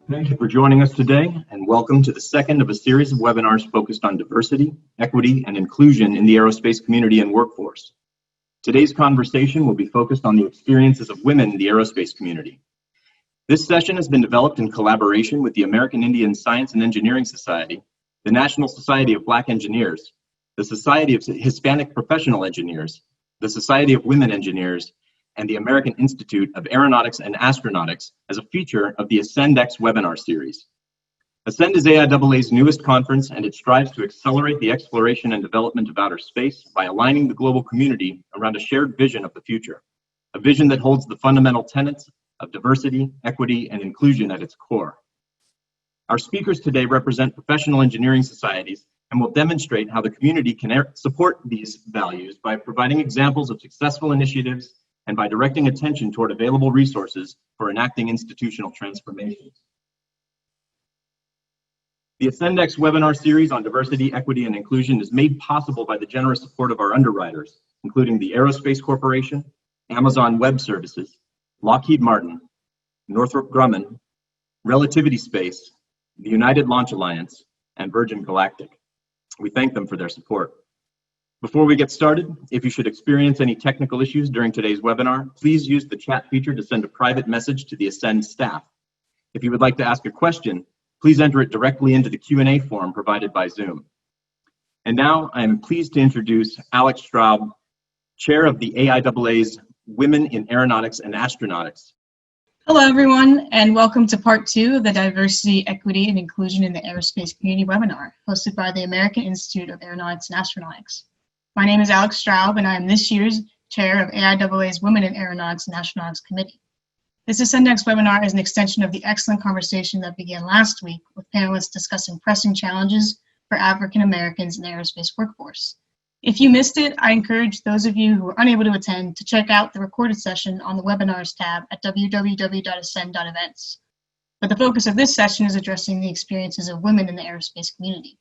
Thank you for joining us today, and welcome to the second of a series of webinars focused on diversity, equity, and inclusion in the aerospace community and workforce. Today's conversation will be focused on the experiences of women in the aerospace community. This session has been developed in collaboration with the American Indian Science and Engineering Society, the National Society of Black Engineers, the Society of Hispanic Professional Engineers, the Society of Women Engineers, and the American Institute of Aeronautics and Astronautics as a feature of the ASCENDxWebinar series. ASCEND is AIAA's newest conference, and it strives to accelerate the exploration and development of outer space by aligning the global community around a shared vision of the future, a vision that holds the fundamental tenets of diversity, equity, and inclusion at its core. Our speakers today represent professional engineering societies and will demonstrate how the community can support these values by providing examples of successful initiatives and by directing attention toward available resources for enacting institutional transformations. The ASCENDxWebinar series on diversity, equity, and inclusion is made possible by the generous support of our underwriters, including the Aerospace Corporation, Amazon Web Services, Lockheed Martin, Northrop Grumman, Relativity Space, the United Launch Alliance, and Virgin Galactic. We thank them for their support. Before we get started, if you should experience any technical issues during today's webinar, please use the chat feature to send a private message to the ASCEND staff. If you would like to ask a question, please enter it directly into the Q&A form provided by Zoom. And now I am pleased to introduce Alex Straub, Chair of the AIAA's Women in Aeronautics and Astronautics. Hello, everyone, and welcome to part 2 of the Diversity, Equity, and Inclusion in the Aerospace Community webinar, hosted by the American Institute of Aeronautics and Astronautics. My name is Alex Straub, and I am this year's chair of AIAA's Women in Aeronautics and Astronautics Committee. This ASCENDxWebinar is an extension of the excellent conversation that began last week with panelists discussing pressing challenges for African Americans in the aerospace workforce. If you missed it, I encourage those of you who were unable to attend to check out the recorded session on the Webinars tab at www.ascend.events. But the focus of this session is addressing the experiences of women in the aerospace community.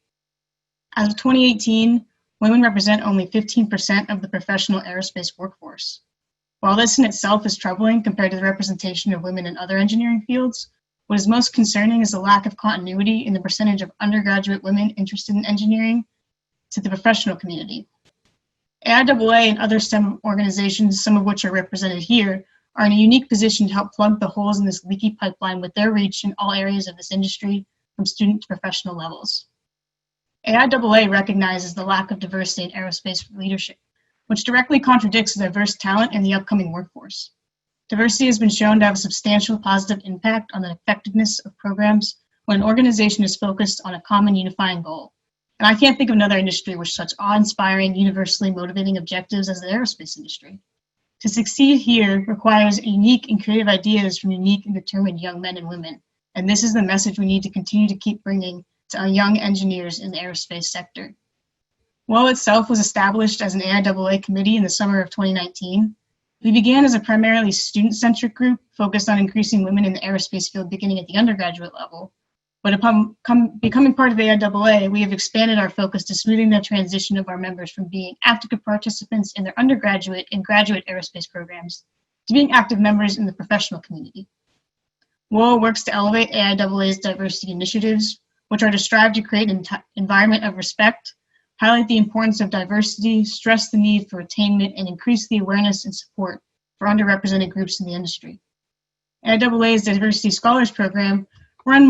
As of 2018, women represent only 15% of the professional aerospace workforce. While this in itself is troubling compared to the representation of women in other engineering fields, what is most concerning is the lack of continuity in the percentage of undergraduate women interested in engineering to the professional community. AIAA and other STEM organizations, some of which are represented here, are in a unique position to help plug the holes in this leaky pipeline with their reach in all areas of this industry, from student to professional levels. AIAA recognizes the lack of diversity in aerospace leadership, which directly contradicts the diverse talent in the upcoming workforce. Diversity has been shown to have a substantial positive impact on the effectiveness of programs when an organization is focused on a common unifying goal. And I can't think of another industry with such awe-inspiring, universally motivating objectives as the aerospace industry. To succeed here requires unique and creative ideas from unique and determined young men and women. And this is the message we need to continue to keep bringing to our young engineers in the aerospace sector. WOA itself was established as an AIAA committee in the summer of 2019. We began as a primarily student-centric group focused on increasing women in the aerospace field beginning at the undergraduate level. But upon becoming part of AIAA, we have expanded our focus to smoothing the transition of our members from being active participants in their undergraduate and graduate aerospace programs to being active members in the professional community. WOA works to elevate AIAA's diversity initiatives, which are to strive to create an environment of respect, highlight the importance of diversity, stress the need for attainment, and increase the awareness and support for underrepresented groups in the industry. AIAA's Diversity Scholars Program, run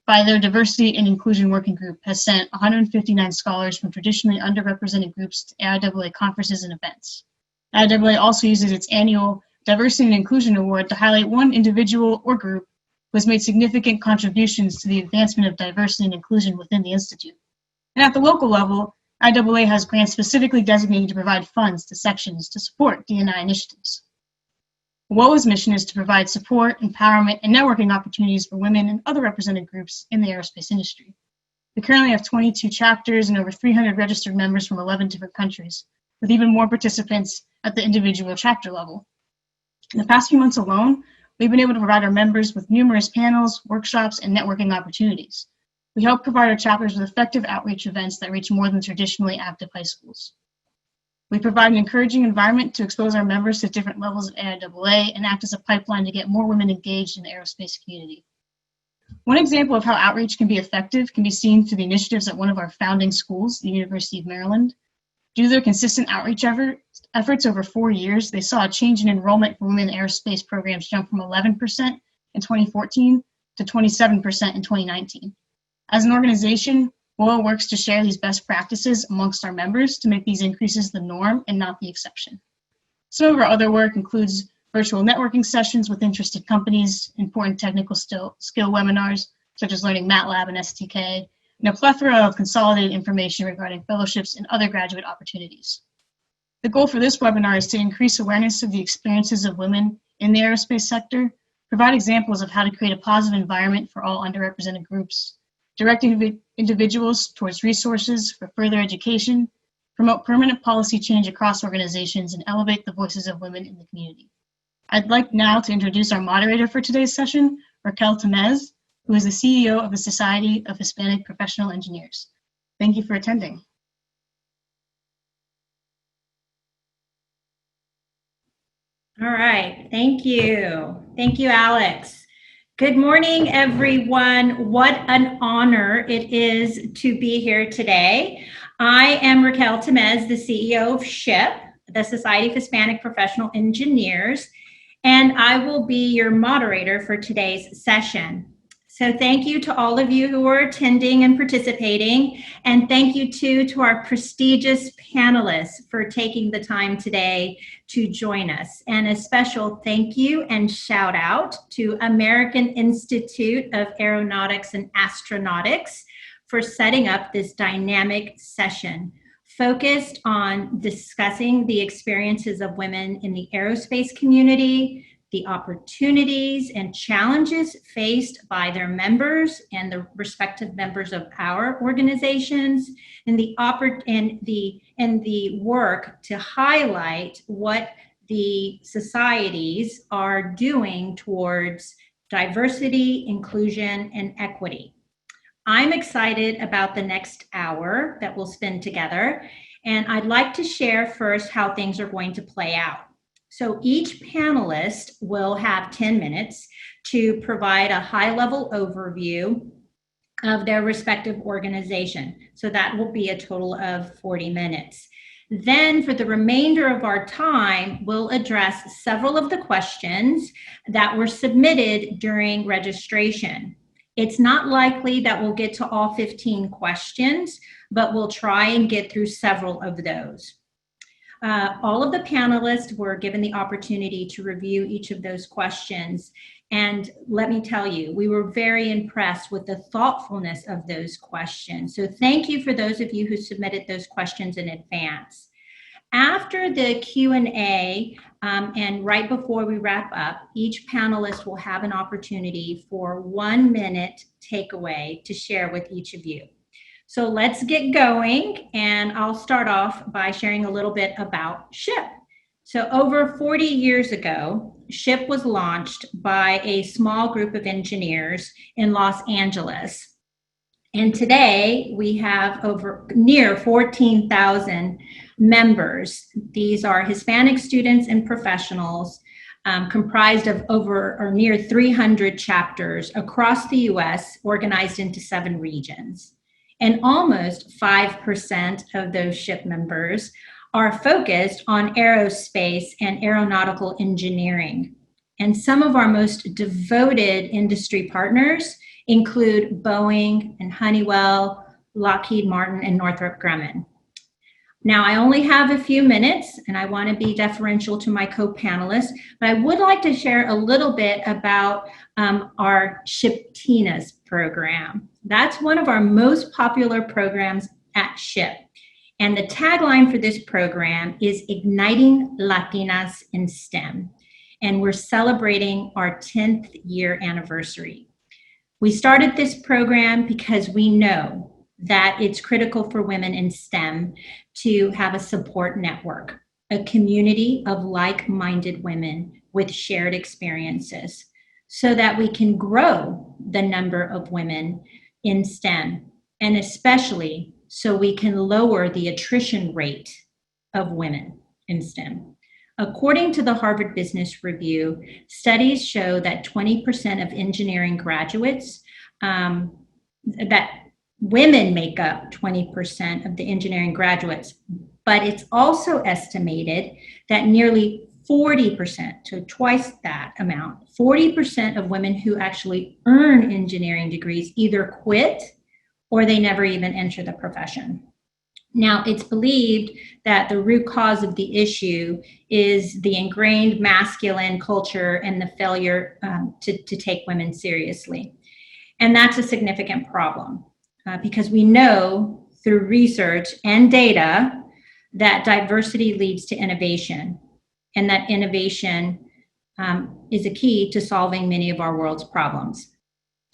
by their Diversity and Inclusion Working Group, has sent 159 scholars from traditionally underrepresented groups to AIAA conferences and events. AIAA also uses its annual Diversity and Inclusion Award to highlight one individual or group who has made significant contributions to the advancement of diversity and inclusion within the Institute. And at the local level, AIAA has grants specifically designated to provide funds to sections to support D&I initiatives. WOA's mission is to provide support, empowerment, and networking opportunities for women and other represented groups in the aerospace industry. We currently have 22 chapters and over 300 registered members from 11 different countries, with even more participants at the individual chapter level. In the past few months alone, we've been able to provide our members with numerous panels, workshops, and networking opportunities. We help provide our chapters with effective outreach events that reach more than traditionally active high schools. We provide an encouraging environment to expose our members to different levels of AIAA and act as a pipeline to get more women engaged in the aerospace community. One example of how outreach can be effective can be seen through the initiatives at one of our founding schools, the University of Maryland. Due to their consistent outreach efforts over 4 years, they saw a change in enrollment for women in aerospace programs jump from 11% in 2014 to 27% in 2019. As an organization, WOA works to share these best practices amongst our members to make these increases the norm and not the exception. Some of our other work includes virtual networking sessions with interested companies, important technical skill webinars, such as learning MATLAB and STK, and a plethora of consolidated information regarding fellowships and other graduate opportunities. The goal for this webinar is to increase awareness of the experiences of women in the aerospace sector, provide examples of how to create a positive environment for all underrepresented groups, direct individuals towards resources for further education, promote permanent policy change across organizations, and elevate the voices of women in the community. I'd like now to introduce our moderator for today's session, Raquel Temez, who is the CEO of the Society of Hispanic Professional Engineers. Thank you for attending. All right, thank you. Thank you, Alex. Good morning, everyone. What an honor it is to be here today. I am Raquel Temez, the CEO of SHIP, the Society of Hispanic Professional Engineers, and I will be your moderator for today's session. So thank you to all of you who are attending and participating, and thank you too to our prestigious panelists for taking the time today to join us. And a special thank you and shout out to American Institute of Aeronautics and Astronautics for setting up this dynamic session focused on discussing the experiences of women in the aerospace community, the opportunities and challenges faced by their members and the respective members of our organizations, and the work to highlight what the societies are doing towards diversity, inclusion, and equity. I'm excited about the next hour that we'll spend together, and I'd like to share first how things are going to play out. So each panelist will have 10 minutes to provide a high-level overview of their respective organization. So that will be a total of 40 minutes. Then for the remainder of our time, we'll address several of the questions that were submitted during registration. It's not likely that we'll get to all 15 questions, but we'll try and get through several of those. All of the panelists were given the opportunity to review each of those questions. And let me tell you, we were very impressed with the thoughtfulness of those questions. So thank you for those of you who submitted those questions in advance. After the Q&A, and right before we wrap up, each panelist will have an opportunity for 1 minute takeaway to share with each of you. So let's get going, and I'll start off by sharing a little bit about SHIP. So over 40 years ago, SHIP was launched by a small group of engineers in Los Angeles. And today we have near 14,000 members. These are Hispanic students and professionals, comprised of near 300 chapters across the US, organized into 7 regions. And almost 5% of those SHIP members are focused on aerospace and aeronautical engineering. And some of our most devoted industry partners include Boeing and Honeywell, Lockheed Martin, and Northrop Grumman. Now, I only have a few minutes, and I want to be deferential to my co-panelists, but I would like to share a little bit about our SHIP Tina's program. That's one of our most popular programs at SHIP. And the tagline for this program is Igniting Latinas in STEM. And we're celebrating our 10th year anniversary. We started this program because we know that it's critical for women in STEM to have a support network, a community of like-minded women with shared experiences, so that we can grow the number of women in STEM, and especially so we can lower the attrition rate of women in STEM. According to the Harvard Business Review, studies show that 20% of engineering graduates, that women make up 20% of the engineering graduates, but it's also estimated that nearly 40%, so twice that amount, 40% of women who actually earn engineering degrees either quit or they never even enter the profession. Now, it's believed that the root cause of the issue is the ingrained masculine culture and the failure to take women seriously. And that's a significant problem because we know through research and data that diversity leads to innovation, and that innovation is a key to solving many of our world's problems.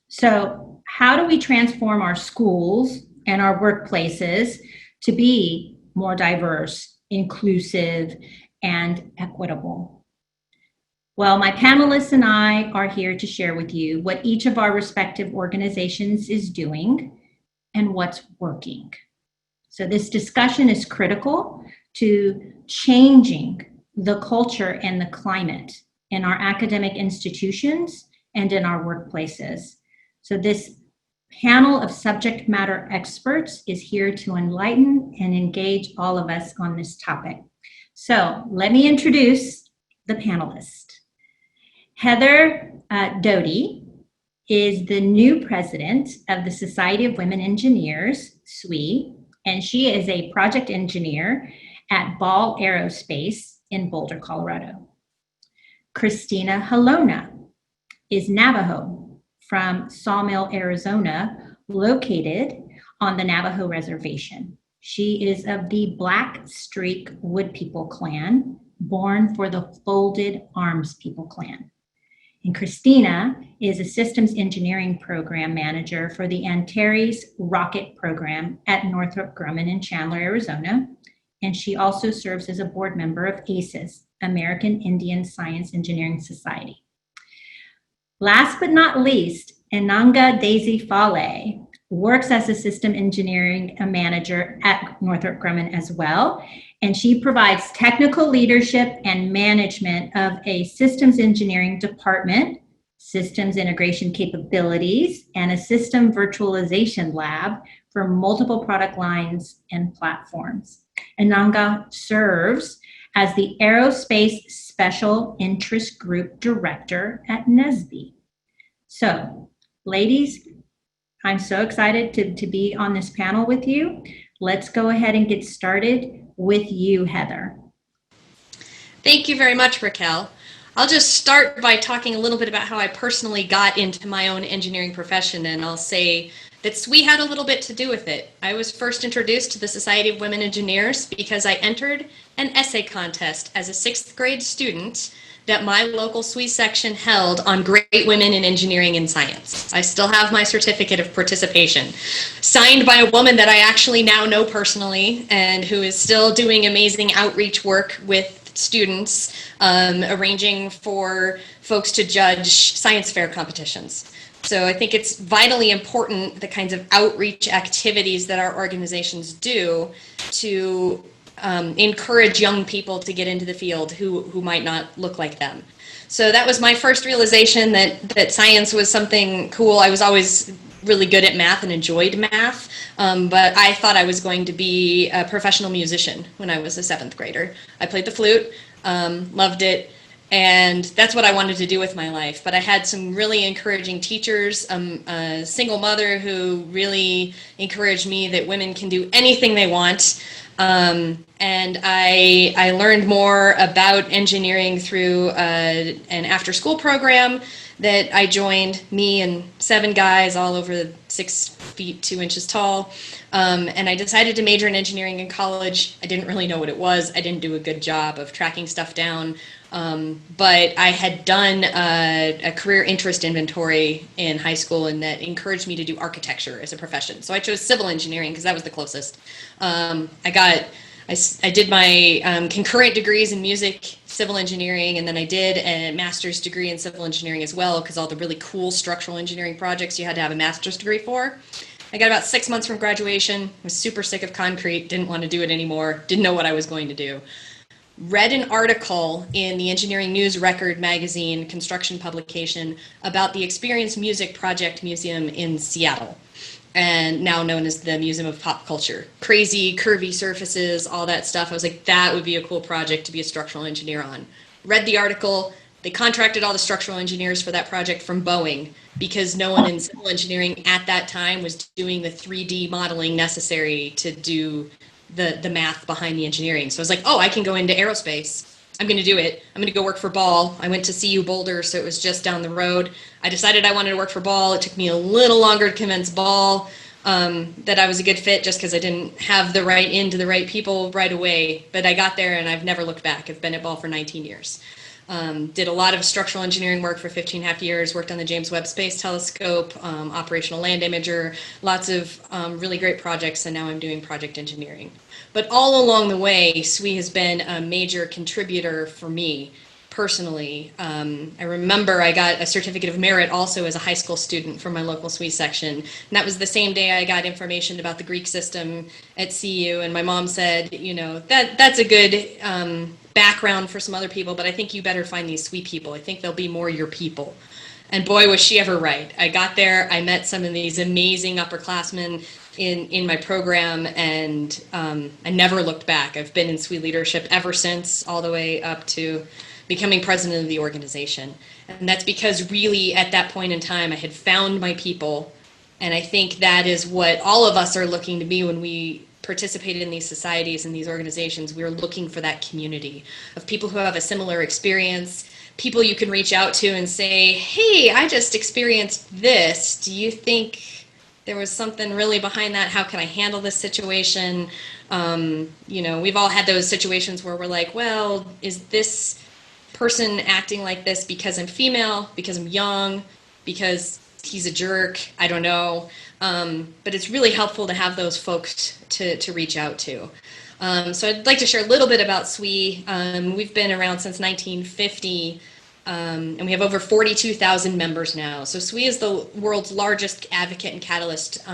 So how do we transform our schools and our workplaces to be more diverse, inclusive, and equitable? Well, my panelists and I are here to share with you what each of our respective organizations is doing and what's working. So this discussion is critical to changing the culture and the climate in our academic institutions and in our workplaces. So this panel of subject matter experts is here to enlighten and engage all of us on this topic. So let me introduce the panelists. Heather Doty is the new president of the Society of Women Engineers, SWE, and she is a project engineer at Ball Aerospace in Boulder, Colorado. Christina Halona is Navajo from Sawmill, Arizona, located on the Navajo Reservation. She is of the Black Streak Wood People clan, born for the Folded Arms People clan. And Christina is a systems engineering program manager for the Antares Rocket Program at Northrop Grumman in Chandler, Arizona. And she also serves as a board member of ACES, American Indian Science Engineering Society. Last but not least, Enanga Daisy Fale works as a system engineering manager at Northrop Grumman as well. And she provides technical leadership and management of a systems engineering department, systems integration capabilities, and a system virtualization lab for multiple product lines and platforms. Enanga serves as the Aerospace Special Interest Group Director at NSBE. So, ladies, I'm so excited to be on this panel with you. Let's go ahead and get started with you, Heather. Thank you very much, Raquel. I'll just start by talking a little bit about how I personally got into my own engineering profession, and I'll say that SWE had a little bit to do with it. I was first introduced to the Society of Women Engineers because I entered an essay contest as a 6th grade student that my local SWE section held on great women in engineering and science. I still have my certificate of participation, signed by a woman that I actually now know personally and who is still doing amazing outreach work with students, arranging for folks to judge science fair competitions. So I think it's vitally important, the kinds of outreach activities that our organizations do to encourage young people to get into the field who might not look like them. So that was my first realization that science was something cool. I was always really good at math and enjoyed math, but I thought I was going to be a professional musician when I was a 7th grader. I played the flute, loved it, and that's what I wanted to do with my life. But I had some really encouraging teachers, a single mother who really encouraged me that women can do anything they want. And I learned more about engineering through an after-school program that I joined, me and 7 guys all over 6 feet 2 inches tall. And I decided to major in engineering in college. I didn't really know what it was. I didn't do a good job of tracking stuff down. But I had done a career interest inventory in high school, and that encouraged me to do architecture as a profession. So I chose civil engineering because that was the closest. I did my concurrent degrees in music, civil engineering, and then I did a master's degree in civil engineering as well, because all the really cool structural engineering projects you had to have a master's degree for. I got about 6 months from graduation, was super sick of concrete, didn't want to do it anymore, didn't know what I was going to do. read an article in the Engineering News Record magazine construction publication about the Experience Music Project Museum in Seattle, and now known as the Museum of Pop Culture. Crazy, curvy surfaces, all that stuff. I was like, that would be a cool project to be a structural engineer on. Read the article. They contracted all the structural engineers for that project from Boeing because no one in civil engineering at that time was doing the 3D modeling necessary to do the math behind the engineering. So I was like, oh, I can go into aerospace. I'm going to do it. I'm going to go work for Ball. I went to CU Boulder, so it was just down the road. I decided I wanted to work for Ball. It took me a little longer to convince Ball that I was a good fit just because I didn't have the right into the right people right away. But I got there and I've never looked back. I've been at Ball for 19 years. Did a lot of structural engineering work for 15.5 years, worked on the James Webb Space Telescope, operational land imager, lots of really great projects, and now I'm doing project engineering. But all along the way, SWE has been a major contributor for me personally. I remember I got a certificate of merit also as a high school student from my local SWE section. And that was the same day I got information about the Greek system at CU. And my mom said, you know, that's a good background for some other people, but I think you better find these SWE people. I think they'll be more your people. And boy, was she ever right. I got there, I met some of these amazing upperclassmen in my program, and I never looked back. I've been in SWE leadership ever since, all the way up to becoming president of the organization. And that's because really at that point in time, I had found my people. And I think that is what all of us are looking to be when we participate in these societies and these organizations. We're looking for that community of people who have a similar experience, people you can reach out to and say, hey, I just experienced this. Do you think there was something really behind that? How can I handle this situation? You know, we've all had those situations where we're like, well, is this person acting like this because I'm female, because I'm young, because he's a jerk? I don't know. But it's really helpful to have those folks to reach out to. So I'd like to share a little bit about SWE. We've been around since 1950, and we have over 42,000 members now. So SWE is the world's largest advocate and catalyst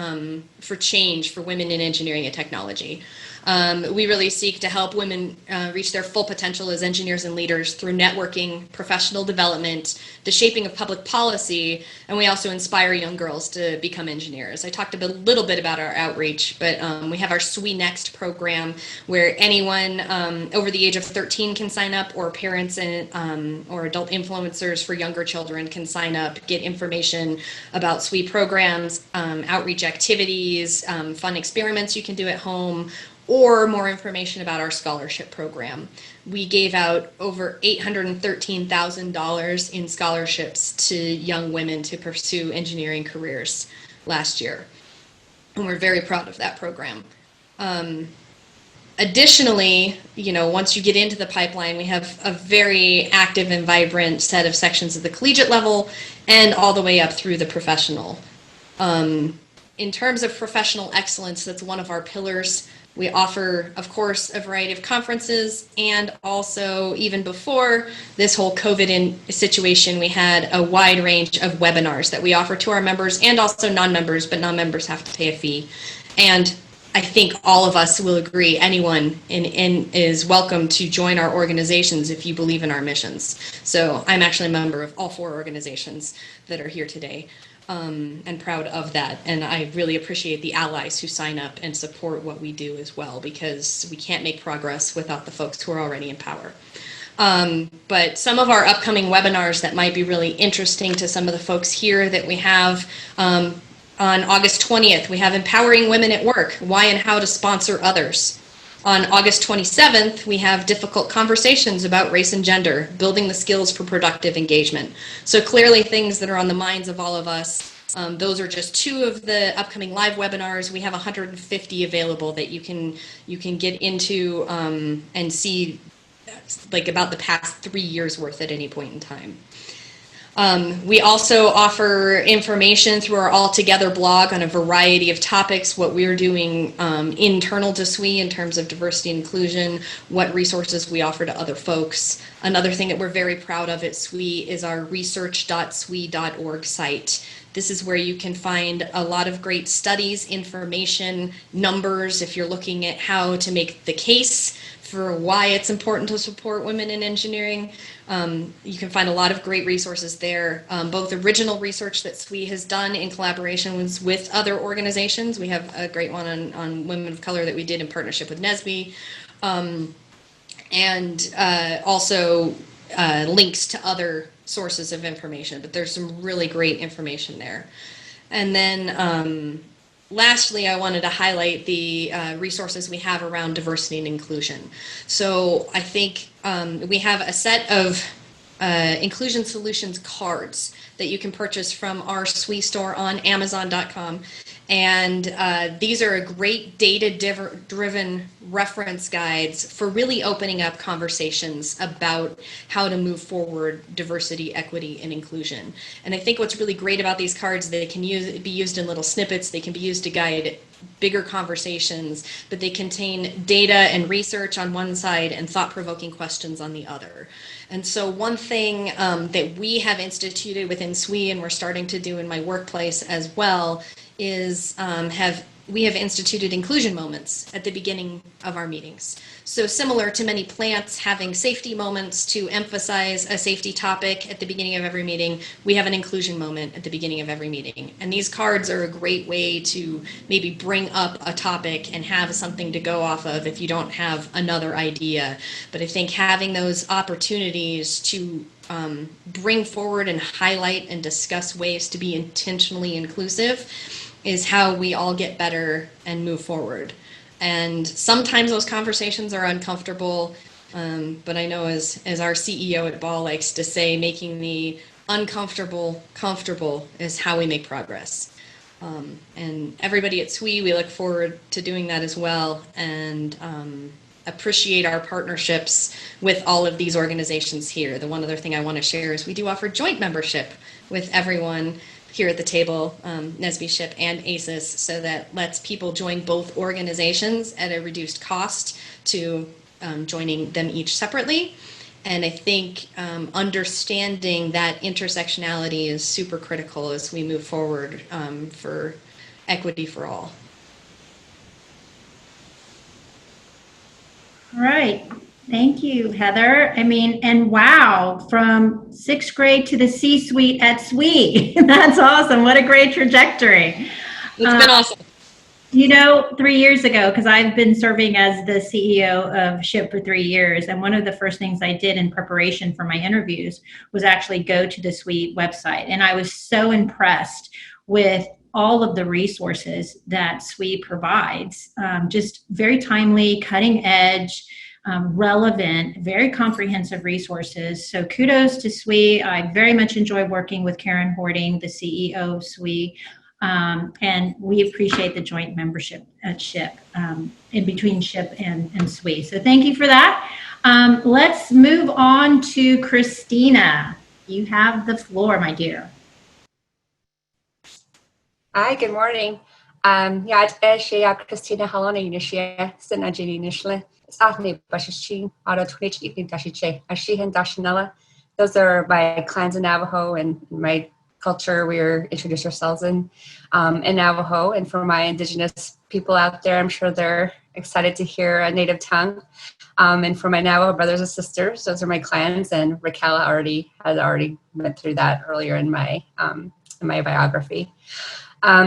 for change for women in engineering and technology. We really seek to help women reach their full potential as engineers and leaders through networking, professional development, the shaping of public policy, and we also inspire young girls to become engineers. I talked a little bit about our outreach, but we have our SWE Next program where anyone over the age of 13 can sign up, or parents and, or adult influencers for younger children can sign up, get information about SWE programs, outreach activities, fun experiments you can do at home, or more information about our scholarship program. We gave out over $813,000 in scholarships to young women to pursue engineering careers last year. And we're very proud of that program. Additionally, you know, once you get into the pipeline, we have a very active and vibrant set of sections at the collegiate level and all the way up through the professional. In terms of professional excellence, that's one of our pillars. We offer, of course, a variety of conferences, and also even before this whole COVID situation, we had a wide range of webinars that we offer to our members and also non-members, but non-members have to pay a fee. And I think all of us will agree, anyone is welcome to join our organizations if you believe in our missions. So I'm actually a member of all 4 organizations that are here today. And proud of that. And I really appreciate the allies who sign up and support what we do as well, because we can't make progress without the folks who are already in power. But some of our upcoming webinars that might be really interesting to some of the folks here that we have, on August 20th, we have Empowering Women at Work, Why and How to Sponsor Others. On August 27th, we have Difficult Conversations about Race and Gender, Building the Skills for Productive Engagement. So clearly things that are on the minds of all of us. Those are just 2 of the upcoming live webinars. We have 150 available that you can get into and see like about the past 3 years worth at any point in time. We also offer information through our All Together blog on a variety of topics, what we're doing internal to SWE in terms of diversity and inclusion, what resources we offer to other folks. Another thing that we're very proud of at SWE is our research.swe.org site. This is where you can find a lot of great studies, information, numbers, if you're looking at how to make the case for why it's important to support women in engineering. You can find a lot of great resources there, both original research that SWE has done in collaboration with other organizations. We have a great one on women of color that we did in partnership with NSBE, and also links to other sources of information, but there's some really great information there. And then lastly, I wanted to highlight the resources we have around diversity and inclusion. So I think we have a set of inclusion solutions cards that you can purchase from our SWE store on Amazon.com. And these are a great data-driven reference guides for really opening up conversations about how to move forward diversity, equity, and inclusion. And I think what's really great about these cards, they can be used in little snippets, they can be used to guide bigger conversations, but they contain data and research on one side and thought-provoking questions on the other. And so one thing that we have instituted within SWE, and we're starting to do in my workplace as well, is we have instituted inclusion moments at the beginning of our meetings. So similar to many plants having safety moments to emphasize a safety topic at the beginning of every meeting, we have an inclusion moment at the beginning of every meeting. And these cards are a great way to maybe bring up a topic and have something to go off of if you don't have another idea. But I think having those opportunities to bring forward and highlight and discuss ways to be intentionally inclusive is how we all get better and move forward. And sometimes those conversations are uncomfortable, but I know as our CEO at Ball likes to say, making the uncomfortable comfortable is how we make progress. And everybody at SWE, we look forward to doing that as well, and appreciate our partnerships with all of these organizations here. The one other thing I want to share is we do offer joint membership with everyone here at the table, NSBE SHIP and ACES, so that lets people join both organizations at a reduced cost to joining them each separately. And I think understanding that intersectionality is super critical as we move forward for equity for all. All right. Thank you, Heather. I mean, and wow, from 6th grade to the C-suite at SWE. That's awesome. What a great trajectory. It's been awesome. You know, 3 years ago, because I've been serving as the CEO of SHIP for 3 years, and one of the first things I did in preparation for my interviews was actually go to the SWE website. And I was so impressed with all of the resources that SWE provides, just very timely, cutting edge, relevant, very comprehensive resources. So kudos to SWE. I very much enjoy working with Karen Hording, the CEO of SWE, and we appreciate the joint membership at SHIP, in between SHIP and SWE. So thank you for that. Let's move on to Christina. You have the floor, my dear. Hi, good morning. Ja, Christina Halona Inishia, Sinajini Nishla, Sathni Bashishin, Auto Twitch Evening Dashiche, Ashihan Dashinella. Those are my clans in Navajo and my culture we introduce ourselves in Navajo. And for my indigenous people out there, I'm sure they're excited to hear a native tongue. And for my Navajo brothers and sisters, those are my clans, and Raquel had already went through that earlier in my biography.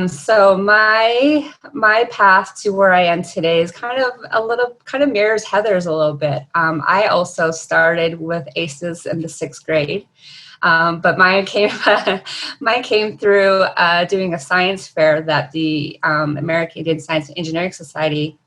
So my path to where I am today is kind of mirrors Heather's a little bit. I also started with ACES in the 6th grade, but mine came through doing a science fair that the American Indian Science and Engineering Society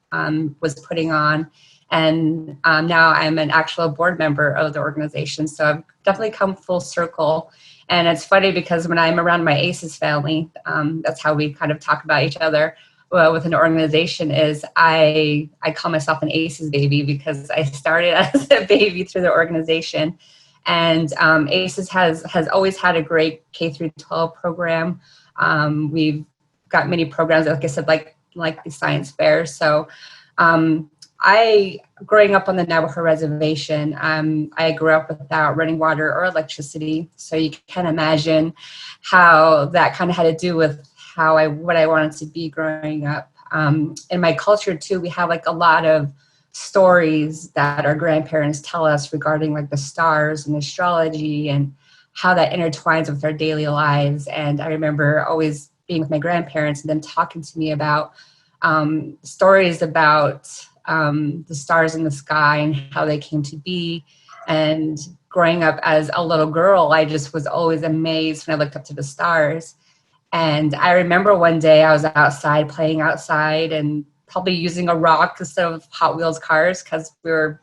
was putting on, and now I'm an actual board member of the organization. So I've definitely come full circle. And it's funny because when I'm around my ACES family, that's how we kind of talk about each other with an organization, is I call myself an ACES baby because I started as a baby through the organization. And ACES has always had a great K-12 program. We've got many programs, like I said, like the science fair. So growing up on the Navajo reservation, I grew up without running water or electricity. So you can imagine how that kind of had to do with what I wanted to be growing up. In my culture too, we have like a lot of stories that our grandparents tell us regarding like the stars and astrology and how that intertwines with our daily lives. And I remember always being with my grandparents and them talking to me about stories about the stars in the sky and how they came to be. And growing up as a little girl, I just was always amazed when I looked up to the stars. And I remember one day I was outside playing outside and probably using a rock instead of Hot Wheels cars because we were,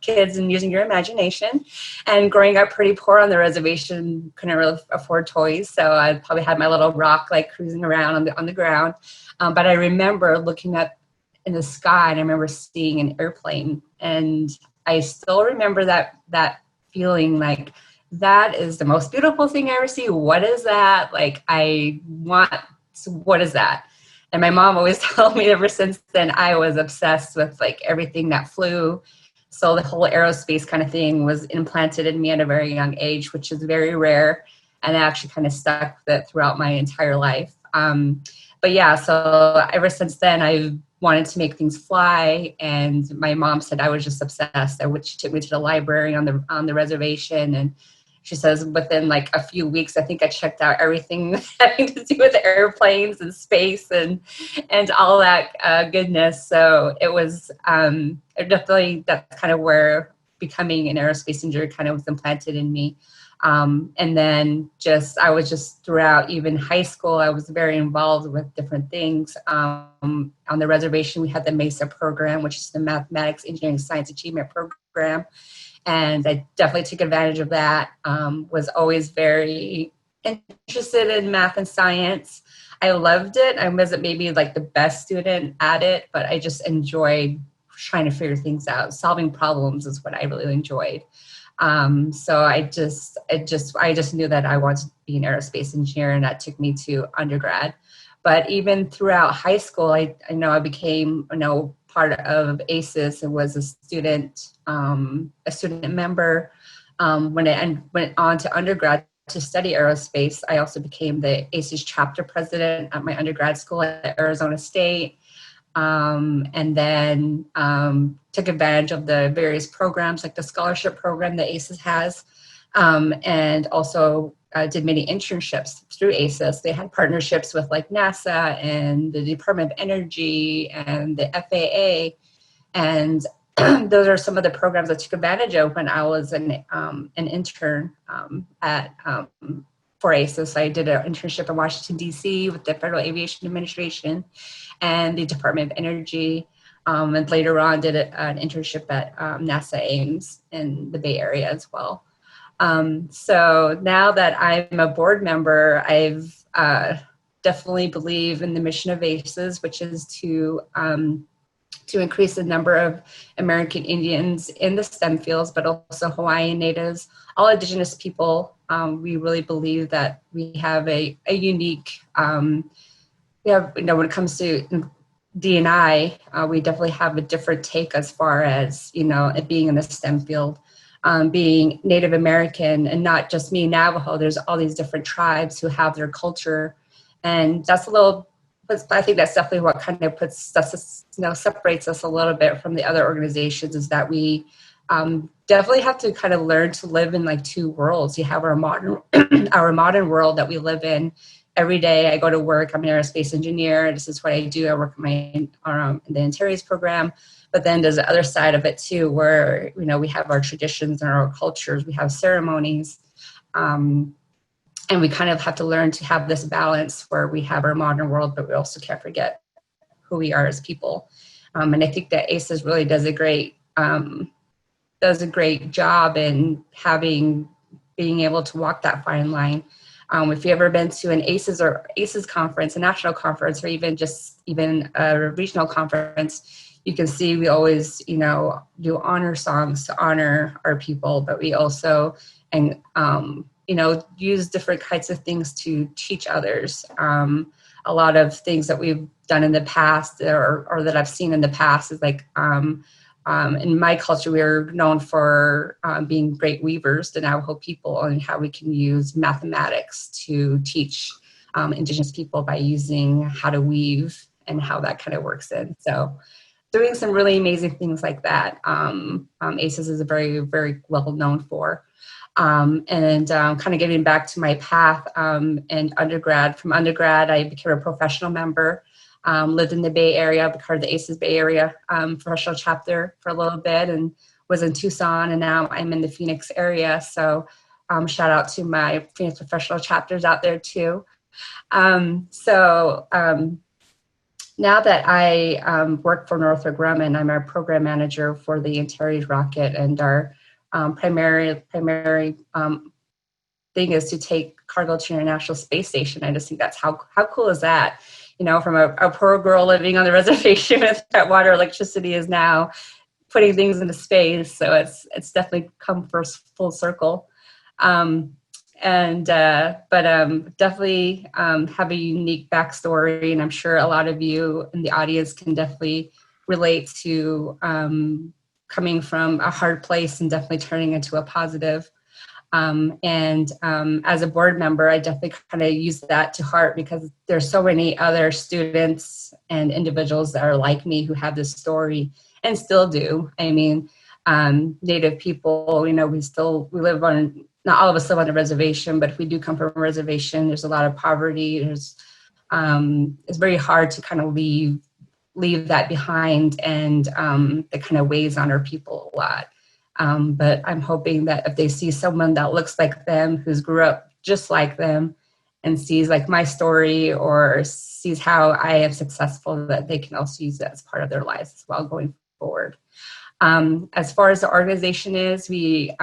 kids and using your imagination. And growing up pretty poor on the reservation, couldn't really afford toys. So I probably had my little rock like cruising around on the ground. But I remember looking up in the sky and I remember seeing an airplane. And I still remember that feeling like, that is the most beautiful thing I ever see. What is that? Like, what is that? And my mom always told me ever since then, I was obsessed with like everything that flew. So the whole aerospace kind of thing was implanted in me at a very young age, which is very rare. And I actually kind of stuck with it throughout my entire life. But yeah, so ever since then, I wanted to make things fly. And my mom said I was just obsessed. She took me to the library on the reservation. And she says within like a few weeks, I think I checked out everything having to do with airplanes and space and all that goodness. So it was definitely, that's kind of where becoming an aerospace engineer kind of was implanted in me. And then I was just throughout even high school, I was very involved with different things. On the reservation, we had the MESA program, which is the Mathematics, Engineering, Science Achievement Program. And I definitely took advantage of that. Was always very interested in math and science. I loved it. I wasn't maybe like the best student at it, but I just enjoyed trying to figure things out. Solving problems is what I really enjoyed. So I just knew that I wanted to be an aerospace engineer, and that took me to undergrad. But even throughout high school, I became, part of ACES and was a student member. When I went on to undergrad to study aerospace, I also became the ACES chapter president at my undergrad school at Arizona State. And then took advantage of the various programs like the scholarship program that ACES has, and also did many internships through ACES. They had partnerships with like NASA and the Department of Energy and the FAA, and those are some of the programs I took advantage of when I was an intern for ACES. I did an internship in Washington, D.C. with the Federal Aviation Administration and the Department of Energy, and later on did an internship at NASA Ames in the Bay Area as well. So now that I'm a board member, I've definitely believe in the mission of ACES, which is to increase the number of American Indians in the STEM fields, but also Hawaiian natives, all indigenous people. We really believe that we have a unique, when it comes to D&I, we definitely have a different take as far as, it being in the STEM field, being Native American, and not just me, Navajo. There's all these different tribes who have their culture. And that's I think that's definitely what kind of separates us a little bit from the other organizations, is that we definitely have to kind of learn to live in like two worlds. You have our modern world that we live in every day. I go to work, I'm an aerospace engineer. This is what I do. I work in the interiors program. But then there's the other side of it too, where, we have our traditions and our cultures, we have ceremonies. And we kind of have to learn to have this balance where we have our modern world, but we also can't forget who we are as people. And I think that ACES really does a great job in being able to walk that fine line. If you've ever been to an ACES conference, a national conference, or even a regional conference, you can see we always, do honor songs to honor our people, but we also, use different kinds of things to teach others a lot of things that we've done in the past or that I've seen in the past is like, in my culture, we're known for being great weavers to now help people and how we can use mathematics to teach Indigenous people by using how to weave and how that kind of works in. So doing some really amazing things like that. ACES is very, very well known for. Kind of getting back to my path in undergrad. From undergrad, I became a professional member, lived in the Bay Area, part of the ACES Bay Area professional chapter for a little bit, and was in Tucson, and now I'm in the Phoenix area. So shout out to my Phoenix professional chapters out there too. Now that I work for Northrop Grumman, I'm our program manager for the Antares rocket, and our primary thing is to take cargo to International Space Station. I just think that's how cool is that? You know, from a poor girl living on the reservation with that water, electricity is now putting things into space. So it's definitely come full circle. Definitely have a unique backstory, and I'm sure a lot of you in the audience can definitely relate to coming from a hard place and definitely turning into a positive. As a board member, I definitely kind of use that to heart because there's so many other students and individuals that are like me who have this story and still do. I mean, Native people, you know, we live on, not all of us live on a reservation, but if we do come from a reservation, there's a lot of poverty. It's very hard to kind of leave that behind, and that kind of weighs on our people a lot. But I'm hoping that if they see someone that looks like them, who's grew up just like them, and sees like my story or sees how I am successful, that they can also use that as part of their lives as well going forward. As far as the organization is, we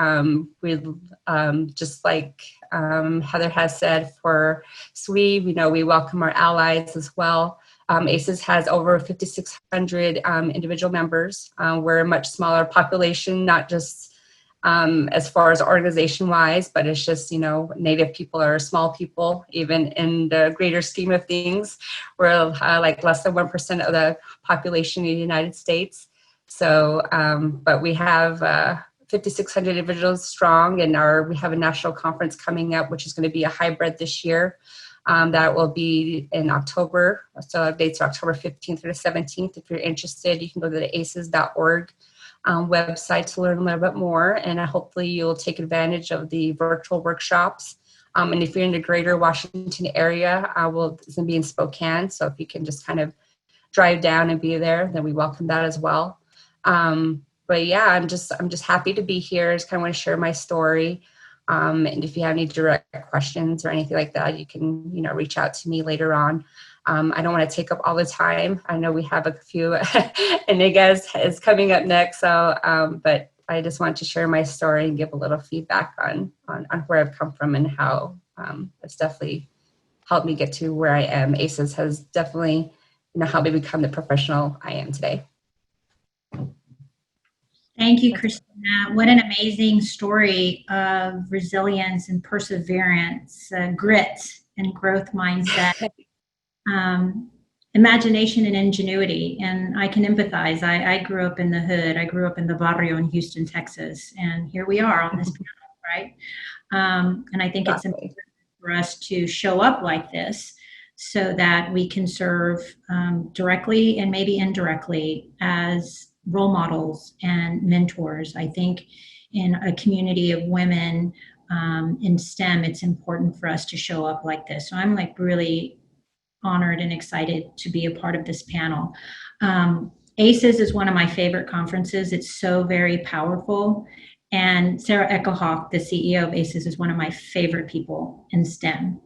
just like Heather has said, for Sui, we welcome our allies as well. ACES has over 5,600 individual members. We're a much smaller population, not just as far as organization-wise, but it's just, Native people are small people, even in the greater scheme of things. We're like less than 1% of the population in the United States. So, but we have 5,600 individuals strong, and we have a national conference coming up, which is going to be a hybrid this year. That will be in October. So dates are October 15th through the 17th. If you're interested, you can go to the aces.org website to learn a little bit more. And hopefully you'll take advantage of the virtual workshops. And if you're in the greater Washington area, it's going to be in Spokane. So if you can just kind of drive down and be there, then we welcome that as well. But yeah, I'm just happy to be here. I just kind of want to share my story. And if you have any direct questions or anything like that, you can, reach out to me later on. I don't want to take up all the time. I know we have a few, Inigas is coming up next. So, but I just want to share my story and give a little feedback on where I've come from and how it's definitely helped me get to where I am. ACES has definitely, helped me become the professional I am today. Thank you, Christina. What an amazing story of resilience and perseverance, grit and growth mindset, imagination and ingenuity. And I can empathize. I grew up in the hood. I grew up in the barrio in Houston, Texas. And here we are on this panel, right? And I think it's important for us to show up like this so that we can serve directly and maybe indirectly as role models and mentors. I think in a community of women in STEM, it's important for us to show up like this. So I'm really honored and excited to be a part of this panel. ACES is one of my favorite conferences. It's so very powerful. And Sarah Echohawk, the CEO of ACES, is one of my favorite people in STEM.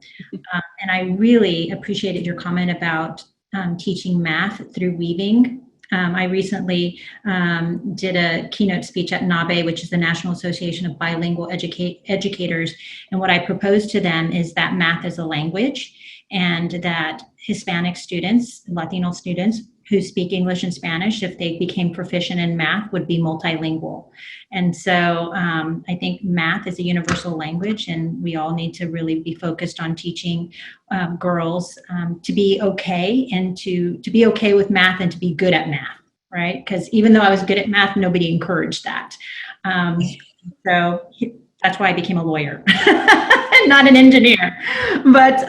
And I really appreciated your comment about teaching math through weaving. I recently did a keynote speech at NABE, which is the National Association of Bilingual Educators. And what I proposed to them is that math is a language, and that Hispanic students, Latino students, who speak English and Spanish, if they became proficient in math, would be multilingual. And so I think math is a universal language, and we all need to really be focused on teaching girls to be okay, and to be okay with math and to be good at math, right? Because even though I was good at math, nobody encouraged that. So that's why I became a lawyer, not an engineer. But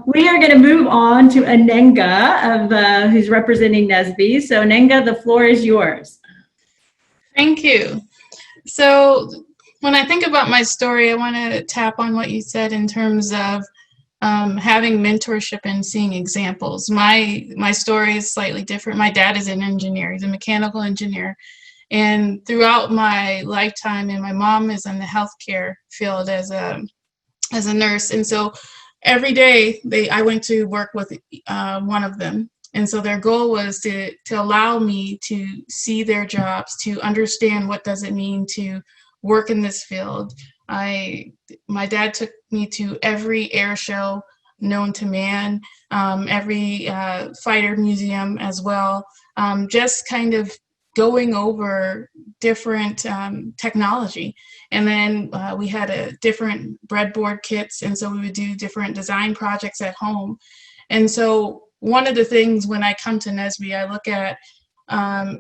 we are going to move on to Anenga, who's representing NSBE. So Anenga, the floor is yours. Thank you. So when I think about my story, I want to tap on what you said in terms of having mentorship and seeing examples. My story is slightly different. My dad is an engineer. He's a mechanical engineer. And throughout my lifetime, and my mom is in the healthcare field as a nurse. And so every day I went to work with one of them. And so their goal was to allow me to see their jobs, to understand what does it mean to work in this field. My dad took me to every air show known to man, every fighter museum as well, just kind of going over different technology. And then we had a different breadboard kits, and so we would do different design projects at home. And so one of the things when I come to NSBE, I look at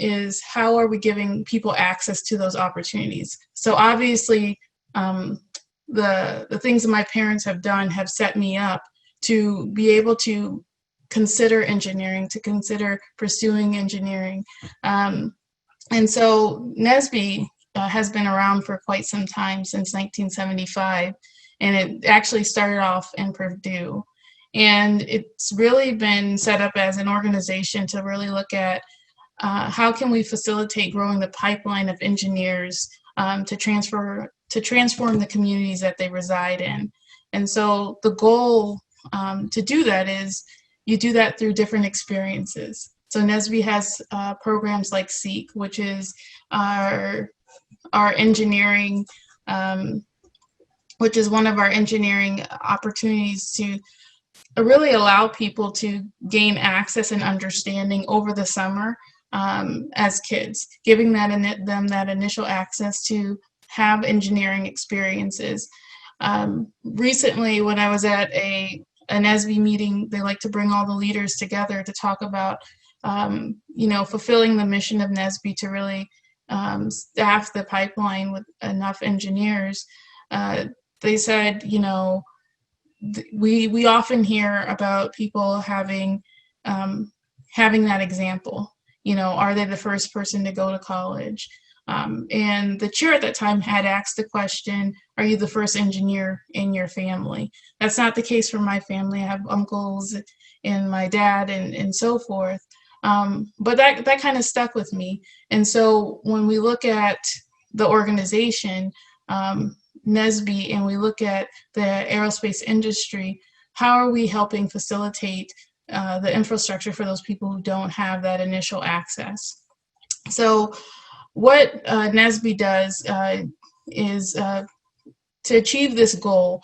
is how are we giving people access to those opportunities? So obviously, the things that my parents have done have set me up to be able to consider engineering, to consider pursuing engineering. And so NSBE has been around for quite some time, since 1975, and it actually started off in Purdue. And it's really been set up as an organization to really look at how can we facilitate growing the pipeline of engineers to transform the communities that they reside in. And so the goal to do that is you do that through different experiences. So NSBE has programs like SEEK, which is our engineering, which is one of our engineering opportunities to really allow people to gain access and understanding over the summer as kids, giving them that initial access to have engineering experiences. Recently, when I was at an NSBE meeting, they like to bring all the leaders together to talk about fulfilling the mission of NSBE to really staff the pipeline with enough engineers. They said, we often hear about people having that example. Are they the first person to go to college? And the chair at that time had asked the question, are you the first engineer in your family? That's not the case for my family. I have uncles and my dad and so forth. But that kind of stuck with me. And so when we look at the organization, NSBE, and we look at the aerospace industry, how are we helping facilitate the infrastructure for those people who don't have that initial access? So what NSBE does is to achieve this goal,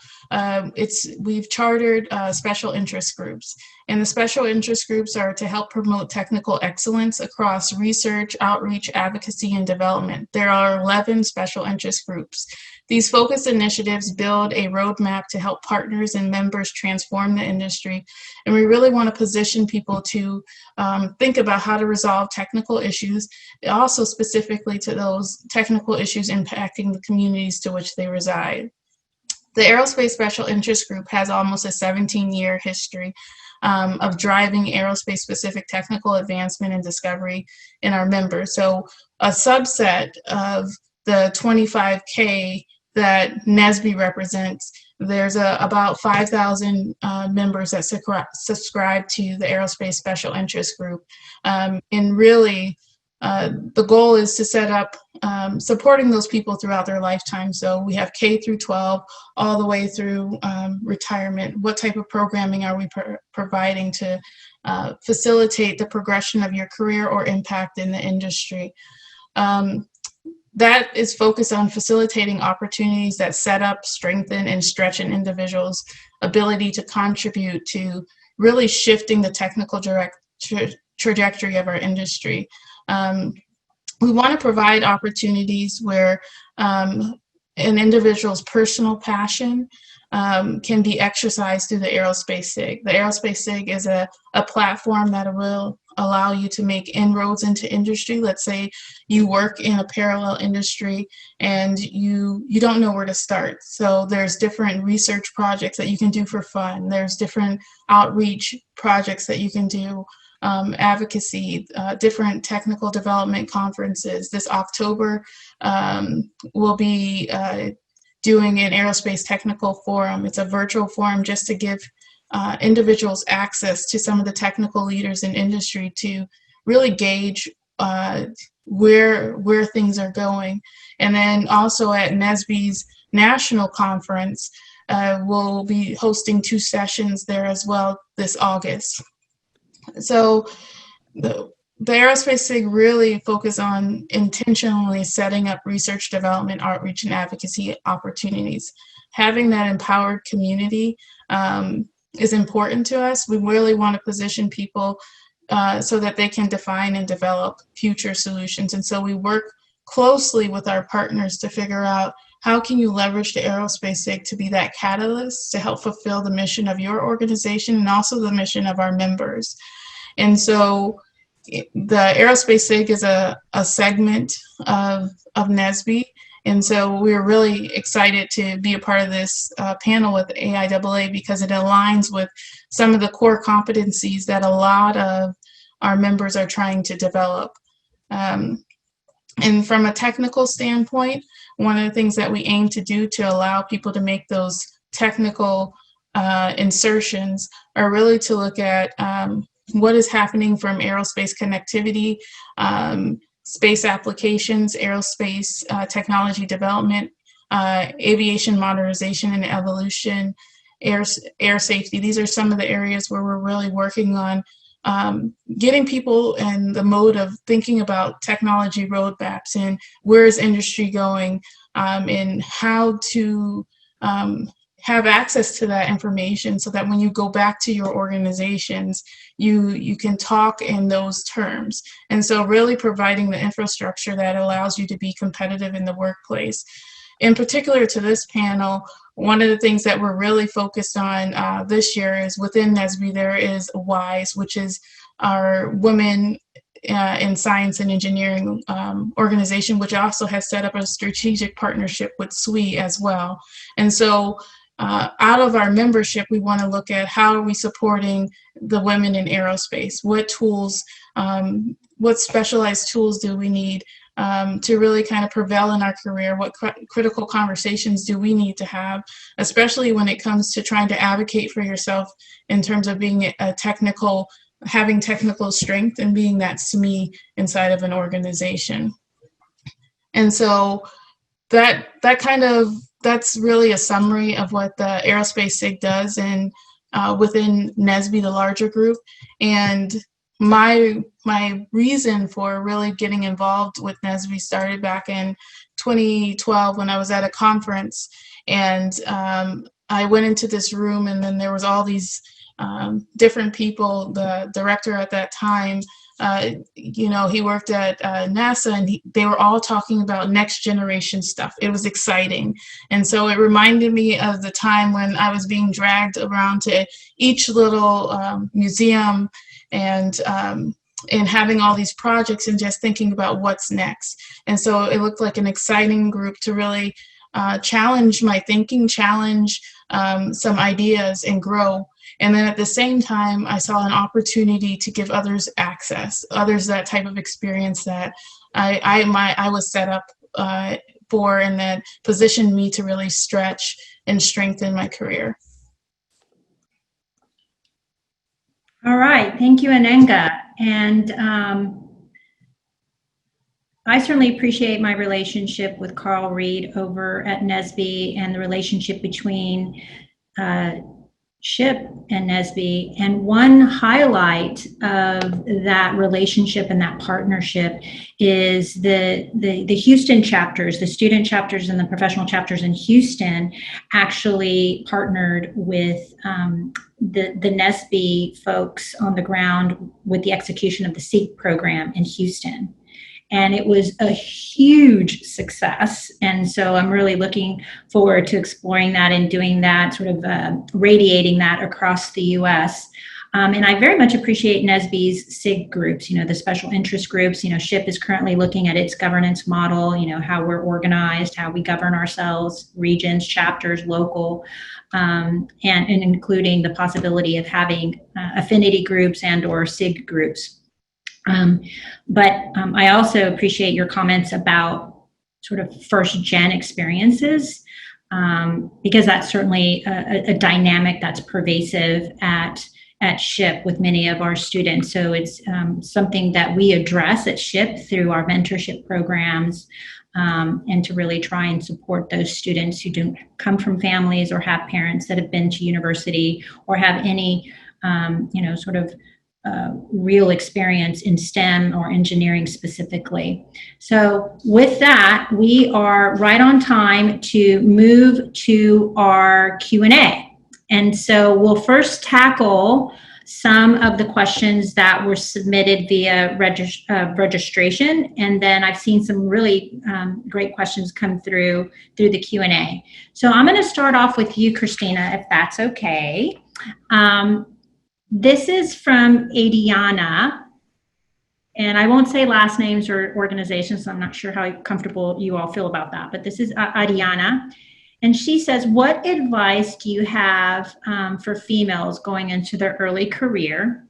we've chartered special interest groups. And the special interest groups are to help promote technical excellence across research, outreach, advocacy, and development. There are 11 special interest groups. These focused initiatives build a roadmap to help partners and members transform the industry. And we really want to position people to think about how to resolve technical issues, also specifically to those technical issues impacting the communities to which they reside. The Aerospace Special Interest Group has almost a 17-year history of driving aerospace-specific technical advancement and discovery in our members. So a subset of the 25K that NSBE represents, there's about 5,000 members that subscribe to the Aerospace Special Interest Group. And really, the goal is to set up supporting those people throughout their lifetime. So we have K through 12 all the way through retirement. What type of programming are we providing to facilitate the progression of your career or impact in the industry? That is focused on facilitating opportunities that set up, strengthen, and stretch an individual's ability to contribute to really shifting the technical trajectory of our industry. We want to provide opportunities where an individual's personal passion can be exercised through the Aerospace SIG. The Aerospace SIG is a platform that will allow you to make inroads into industry. Let's say you work in a parallel industry and you don't know where to start. So there's different research projects that you can do for fun. There's different outreach projects that you can do, advocacy, different technical development conferences. This October, we'll be doing an Aerospace Technical Forum. It's a virtual forum just to give individuals access to some of the technical leaders in industry to really gauge where things are going. And then also at NSBE's national conference, we'll be hosting 2 sessions there as well this August. So the Aerospace SIG really focus on intentionally setting up research, development, outreach, and advocacy opportunities. Having that empowered community is important to us. We really want to position people so that they can define and develop future solutions. And so we work closely with our partners to figure out how can you leverage the Aerospace SIG to be that catalyst to help fulfill the mission of your organization and also the mission of our members. And so the Aerospace SIG is a segment of NSBE. And so we're really excited to be a part of this panel with AIAA because it aligns with some of the core competencies that a lot of our members are trying to develop. And from a technical standpoint, one of the things that we aim to do to allow people to make those technical insertions are really to look at what is happening from aerospace connectivity, space applications, aerospace technology development, aviation modernization and evolution, air safety. These are some of the areas where we're really working on getting people in the mode of thinking about technology roadmaps and where is industry going, and how to have access to that information so that when you go back to your organizations, you can talk in those terms. And so really providing the infrastructure that allows you to be competitive in the workplace. In particular to this panel, one of the things that we're really focused on this year is within NSBE there is WISE, which is our Women in Science and Engineering organization, which also has set up a strategic partnership with Sui as well. And so out of our membership, we want to look at how are we supporting the women in aerospace? What tools, what specialized tools do we need to really kind of prevail in our career? What critical conversations do we need to have, especially when it comes to trying to advocate for yourself in terms of being a technical, having technical strength and being that SME inside of an organization. And so that's really a summary of what the Aerospace SIG does and within NSBE, the larger group. And my reason for really getting involved with NSBE started back in 2012 when I was at a conference, and I went into this room, and then there was all these different people. The director at that time, he worked at NASA, and they were all talking about next generation stuff. It was exciting. And so it reminded me of the time when I was being dragged around to each little museum and having all these projects and just thinking about what's next. And so it looked like an exciting group to really challenge my thinking, challenge some ideas and grow. And then at the same time, I saw an opportunity to give others access, others that type of experience that I was set up for, and that positioned me to really stretch and strengthen my career. All right, thank you, Anenga. And I certainly appreciate my relationship with Carl Reed over at NSBE and the relationship between SHIP and NSBE. And one highlight of that relationship and that partnership is the Houston chapters, the student chapters and the professional chapters in Houston actually partnered with the NSBE folks on the ground with the execution of the SEEK program in Houston. And it was a huge success. And so I'm really looking forward to exploring that and doing that, sort of radiating that across the US. And I very much appreciate NSBE's SIG groups, the special interest groups. SHIP is currently looking at its governance model, how we're organized, how we govern ourselves, regions, chapters, local, and including the possibility of having affinity groups and or SIG groups. But I also appreciate your comments about sort of first gen experiences, because that's certainly a dynamic that's pervasive at SHIP with many of our students. So it's something that we address at SHIP through our mentorship programs, and to really try and support those students who don't come from families or have parents that have been to university or have any, sort of real experience in STEM or engineering specifically. So with that, we are right on time to move to our Q&A. And so we'll first tackle some of the questions that were submitted via registration. And then I've seen some really great questions come through the Q&A. So I'm going to start off with you, Christina, if that's okay. This is from Adiana, and I won't say last names or organizations, so I'm not sure how comfortable you all feel about that, but this is Adiana, and she says, what advice do you have for females going into their early career,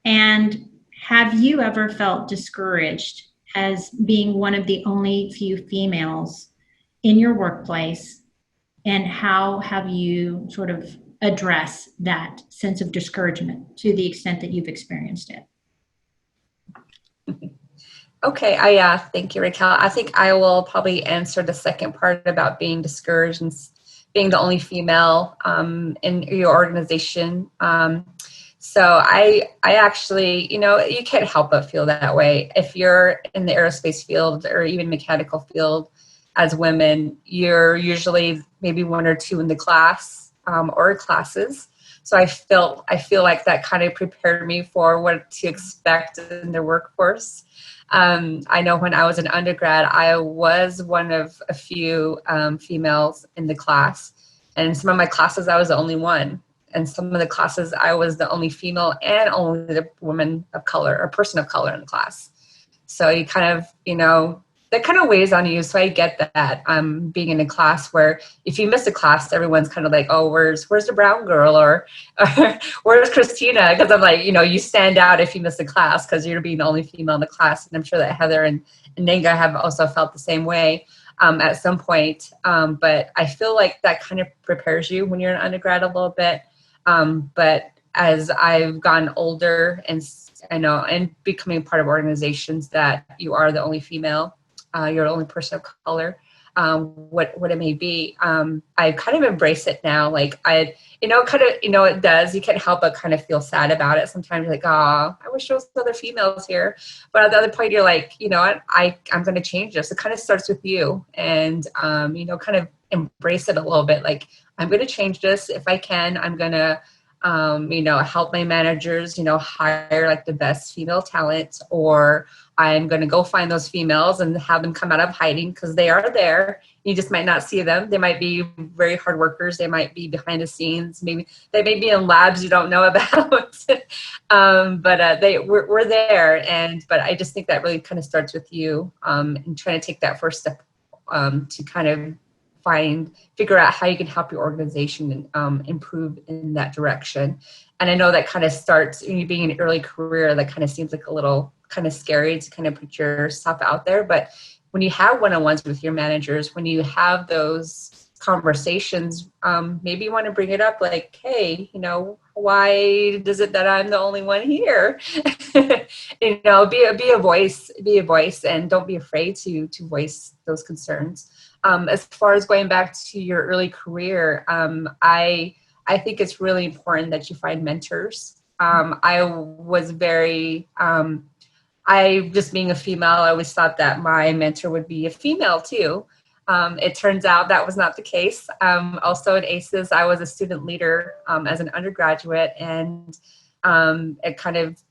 and have you ever felt discouraged as being one of the only few females in your workplace, and how have you sort of address that sense of discouragement to the extent that you've experienced it? Okay, thank you, Raquel. I think I will probably answer the second part about being discouraged and being the only female in your organization. So I actually, you can't help but feel that way. If you're in the aerospace field or even mechanical field as women, you're usually maybe one or two in the class. Or classes. So I feel like that kind of prepared me for what to expect in the workforce. I know when I was an undergrad, I was one of a few females in the class. And in some of my classes, I was the only one. And some of the classes, I was the only female and only the woman of color or person of color in the class. So you kind of, that kind of weighs on you. So I get that. Being in a class where if you miss a class, everyone's kind of like, oh, where's the brown girl, or where's Christina? Because I'm like, you stand out if you miss a class because you're being the only female in the class. And I'm sure that Heather and Nenga have also felt the same way at some point. But I feel like that kind of prepares you when you're an undergrad a little bit. But as I've gotten older and becoming part of organizations that you are the only female, you're the only person of color, what it may be. I kind of embrace it now. Like it does. You can't help but kind of feel sad about it. Sometimes you're like, oh, I wish there was other females here. But at the other point, you're like, you know what, I'm going to change this. It kind of starts with you, and kind of embrace it a little bit. Like, I'm going to change this if I can. I'm going to help my managers, hire like the best female talent, or I'm going to go find those females and have them come out of hiding because they are there. You just might not see them. They might be very hard workers. They might be behind the scenes. Maybe they may be in labs you don't know about. But we're there. But I just think that really kind of starts with you, and trying to take that first step to kind of figure out how you can help your organization and improve in that direction. And I know that kind of starts when you being in an early career, that kind of seems like a little kind of scary to kind of put yourself out there. But when you have one-on-ones with your managers, when you have those conversations, maybe you want to bring it up like, hey, why is it that I'm the only one here? Be a voice, and don't be afraid to voice those concerns. As far as going back to your early career, I I think it's really important that you find mentors. I was very, I just being a female, I always thought that my mentor would be a female too. It turns out that was not the case. Also at ACES, I was a student leader as an undergraduate, and it kind of,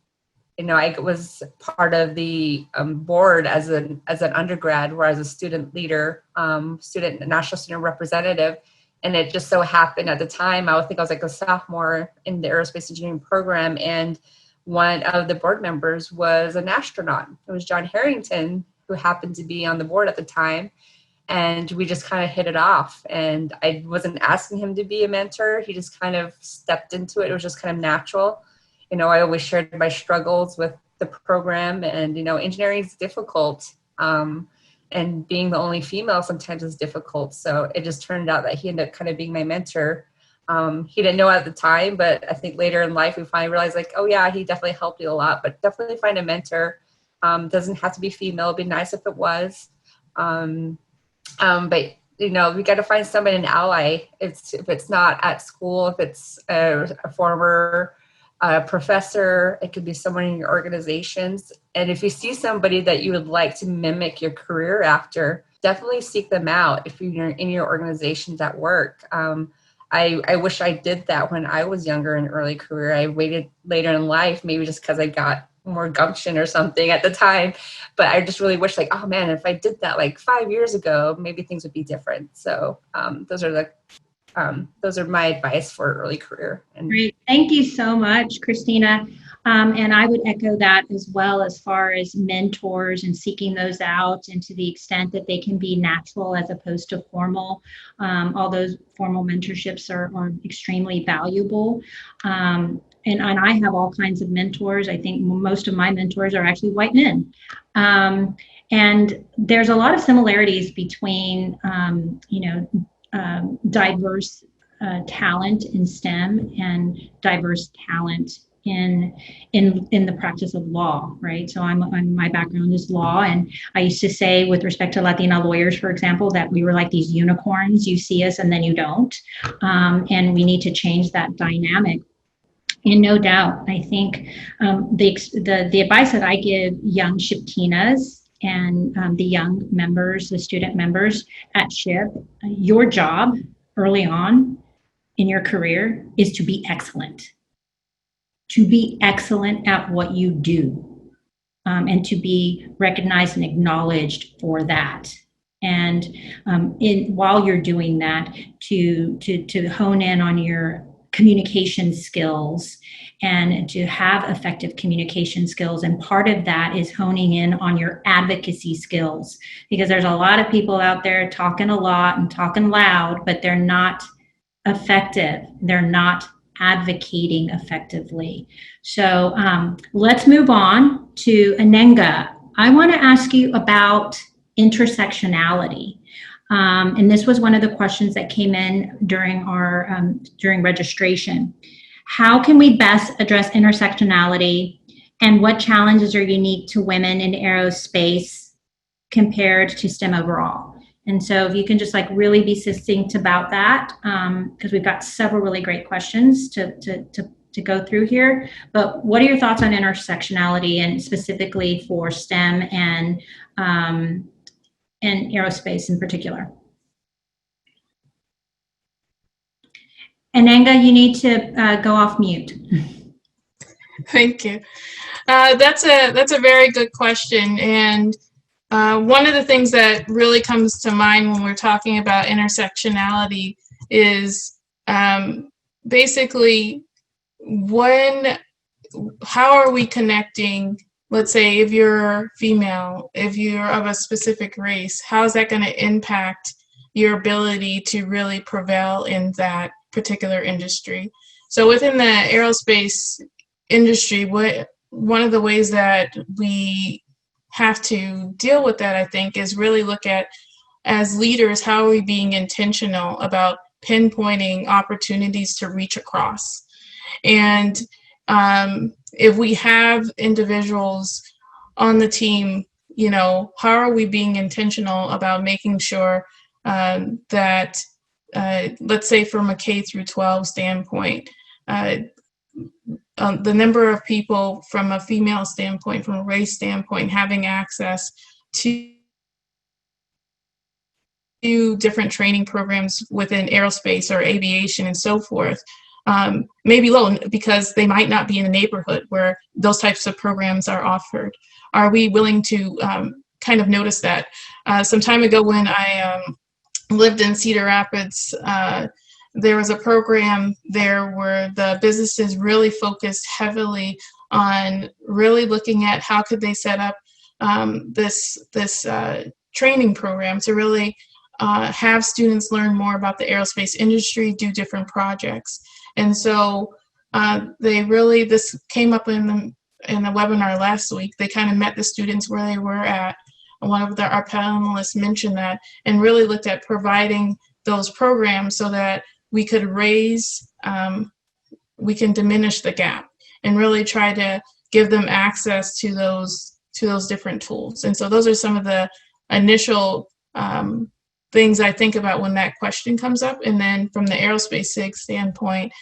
I was part of the board as an undergrad, where I was a student leader, national student representative. And it just so happened at the time, I was like a sophomore in the aerospace engineering program, and one of the board members was an astronaut. It was John Harrington, who happened to be on the board at the time. And we just kind of hit it off. And I wasn't asking him to be a mentor. He just kind of stepped into it. It was just kind of natural. I always shared my struggles with the program, and, engineering is difficult. And being the only female sometimes is difficult. So it just turned out that he ended up kind of being my mentor. He didn't know at the time, but I think later in life we finally realized, like, oh yeah, he definitely helped you a lot. But definitely find a mentor. Doesn't have to be female. It'd be nice if it was. But we got to find somebody, an ally. If it's not at school, if it's a former professor, it could be someone in your organizations. And if you see somebody that you would like to mimic your career after, definitely seek them out if you're in your organizations at work. I wish I did that when I was younger in early career. I waited later in life, maybe just because I got more gumption or something at the time. But I just really wish, like, oh man, if I did that like 5 years ago, maybe things would be different. So those are my advice for early career. Great. Thank you so much, Christina. And I would echo that as well, as far as mentors and seeking those out, and to the extent that they can be natural as opposed to formal. All those formal mentorships are extremely valuable. And I have all kinds of mentors. I think most of my mentors are actually white men. And there's a lot of similarities between, diverse talent in STEM and diverse talent in the practice of law, right? So my background is law, and I used to say, with respect to Latina lawyers, for example, that we were like these unicorns. You see us and then you don't, and we need to change that dynamic. And no doubt, I think the advice that I give young SHPTinas and the young members, the student members at SHIP, your job early on in your career is to be excellent. To be excellent at what you do, and to be recognized and acknowledged for that. And while you're doing that, to hone in on your communication skills and to have effective communication skills. And part of that is honing in on your advocacy skills, because there's a lot of people out there talking a lot and talking loud, but they're not effective. They're not advocating effectively. So let's move on to Anenga. I want to ask you about intersectionality. And this was one of the questions that came in during our during registration. How can we best address intersectionality, and what challenges are unique to women in aerospace compared to STEM overall? And so if you can just like really be succinct about that, because we've got several really great questions to go through here. But what are your thoughts on intersectionality, and specifically for STEM and aerospace in particular? Anenga, you need to go off mute. Thank you. That's a very good question. And one of the things that really comes to mind when we're talking about intersectionality is basically how are we connecting? Let's say if you're female, if you're of a specific race, how is that going to impact your ability to really prevail in that particular industry? So within the aerospace industry, one of the ways that we have to deal with that, I think, is really look at, as leaders, how are we being intentional about pinpointing opportunities to reach across? And if we have individuals on the team, how are we being intentional about making sure that let's say from a K through 12 standpoint, the number of people from a female standpoint, from a race standpoint, having access to different training programs within aerospace or aviation and so forth, may be low because they might not be in a neighborhood where those types of programs are offered. Are we willing to kind of notice that? Some time ago when I lived in Cedar Rapids, there was a program there where the businesses really focused heavily on really looking at how could they set up this training program to really have students learn more about the aerospace industry, do different projects. And so this came up in the webinar last week. They kind of met the students where they were at. One of our panelists mentioned that and really looked at providing those programs so that we could we can diminish the gap and really try to give them access to those different tools. And so those are some of the initial things I think about when that question comes up. And then from the aerospace SIG standpoint,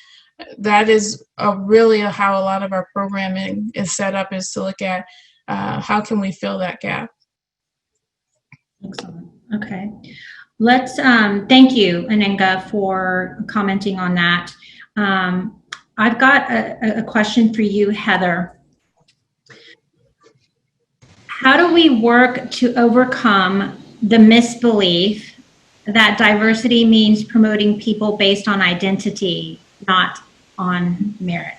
that is really how a lot of our programming is set up, is to look at how can we fill that gap. Excellent. Okay. Let's thank you, Anenga, for commenting on that. I've got a question for you, Heather. How do we work to overcome the misbelief that diversity means promoting people based on identity, not on merit?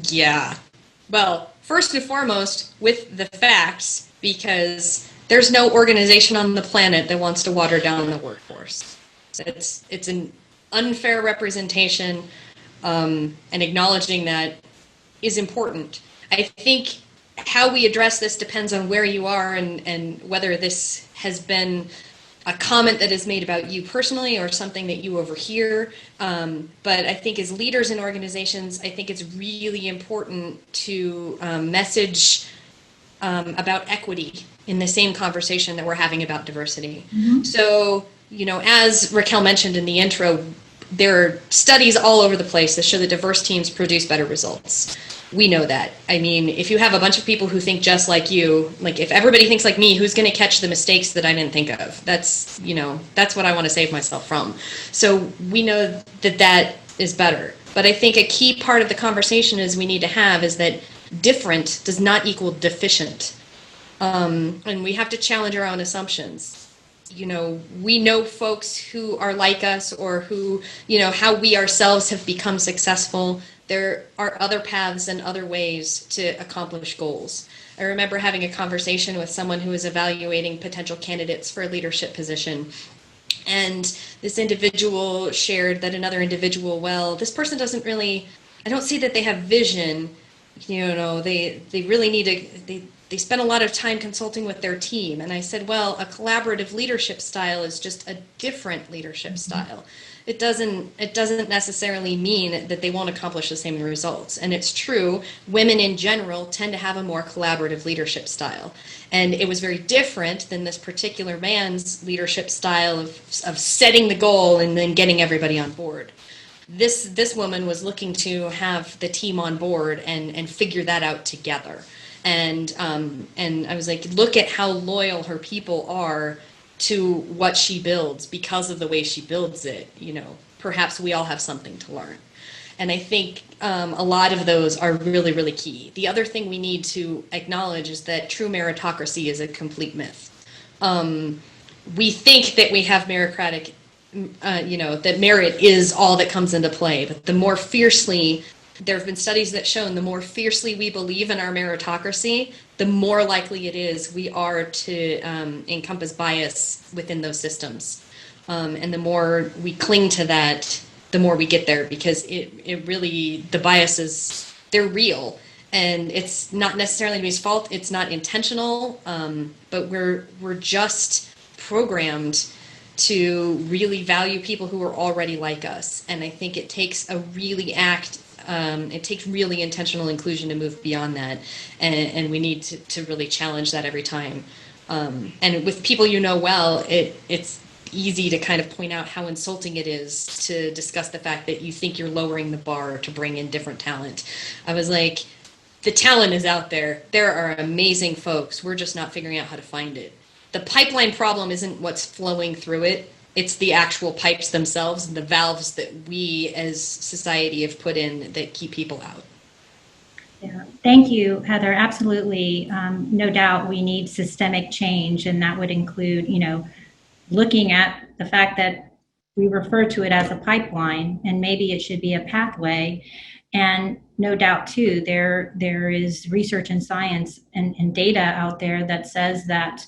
Yeah. Well, first and foremost, with the facts, because there's no organization on the planet that wants to water down the workforce. It's an unfair representation, and acknowledging that is important. I think how we address this depends on where you are and whether this has been a comment that is made about you personally or something that you overhear. But I think as leaders in organizations, I think it's really important to message about equity in the same conversation that we're having about diversity. Mm-hmm. So, as Raquel mentioned in the intro, there are studies all over the place that show that diverse teams produce better results. We know that. I mean, if you have a bunch of people who think just like you, like if everybody thinks like me, who's going to catch the mistakes that I didn't think of? That's what I want to save myself from. So we know that is better. But I think a key part of the conversation we need to have is that different does not equal deficient. And we have to challenge our own assumptions. We know folks who are like us or who, how we ourselves have become successful. There are other paths and other ways to accomplish goals. I remember having a conversation with someone who was evaluating potential candidates for a leadership position. And this individual shared that another individual, this person doesn't really, I don't see that they have vision. They really need to, they spend a lot of time consulting with their team. And I said, a collaborative leadership style is just a different leadership style. It doesn't necessarily mean that they won't accomplish the same results. And it's true, women in general tend to have a more collaborative leadership style. And it was very different than this particular man's leadership style of setting the goal and then getting everybody on board. This woman was looking to have the team on board and figure that out together. And I was like, look at how loyal her people are to what she builds because of the way she builds it. Perhaps we all have something to learn. And I think a lot of those are really, really key. The other thing we need to acknowledge is that true meritocracy is a complete myth. We think that we have meritocratic, that merit is all that comes into play, but the more fiercely, there have been studies that shown the more fiercely we believe in our meritocracy, the more likely it is we are to encompass bias within those systems. And the more we cling to that, the more we get there, because it really, the biases, they're real. And it's not necessarily anybody's fault. It's not intentional, but we're just programmed to really value people who are already like us. And I think it takes it takes really intentional inclusion to move beyond that. And we need to really challenge that every time. And with people well, it's easy to kind of point out how insulting it is to discuss the fact that you think you're lowering the bar to bring in different talent. I was like, the talent is out there. There are amazing folks. We're just not figuring out how to find it. The pipeline problem isn't what's flowing through it. It's the actual pipes themselves and the valves that we as society have put in that keep people out. Yeah. Thank you, Heather. Absolutely. No doubt we need systemic change, and that would include, looking at the fact that we refer to it as a pipeline, and maybe it should be a pathway. And no doubt, too, there is research and science and data out there that says that,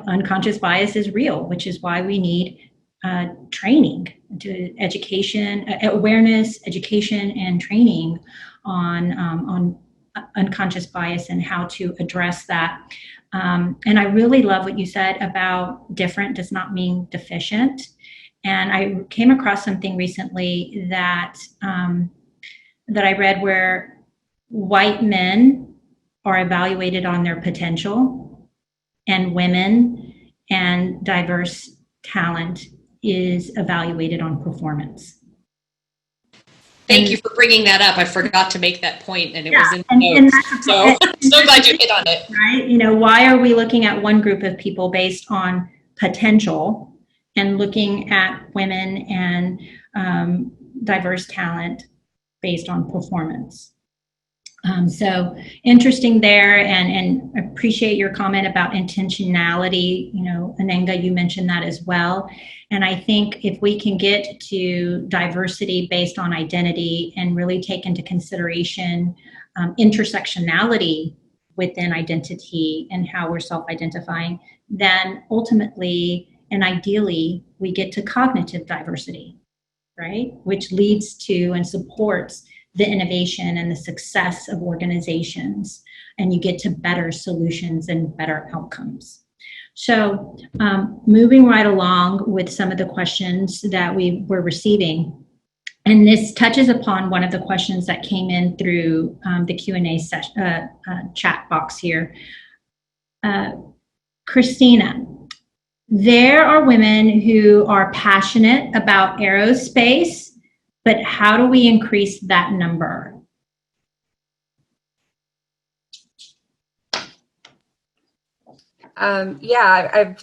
unconscious bias is real, which is why we need training, to education, awareness, education, and training on unconscious bias and how to address that. And I really love what you said about different does not mean deficient. And I came across something recently that I read where white men are evaluated on their potential, and women and diverse talent is evaluated on performance. Thank you for bringing that up. I forgot to make that point, and it was in the notes. So I'm so glad you hit on it. Right? Why are we looking at one group of people based on potential and looking at women and diverse talent based on performance? So interesting there, and appreciate your comment about intentionality. Ananga, you mentioned that as well. And I think if we can get to diversity based on identity and really take into consideration intersectionality within identity and how we're self-identifying, then ultimately and ideally we get to cognitive diversity, right? Which leads to and supports the innovation and the success of organizations, and you get to better solutions and better outcomes. So moving right along with some of the questions that we were receiving, and this touches upon one of the questions that came in through the Q&A chat box here. Christina, there are women who are passionate about aerospace, but how do we increase that number? I've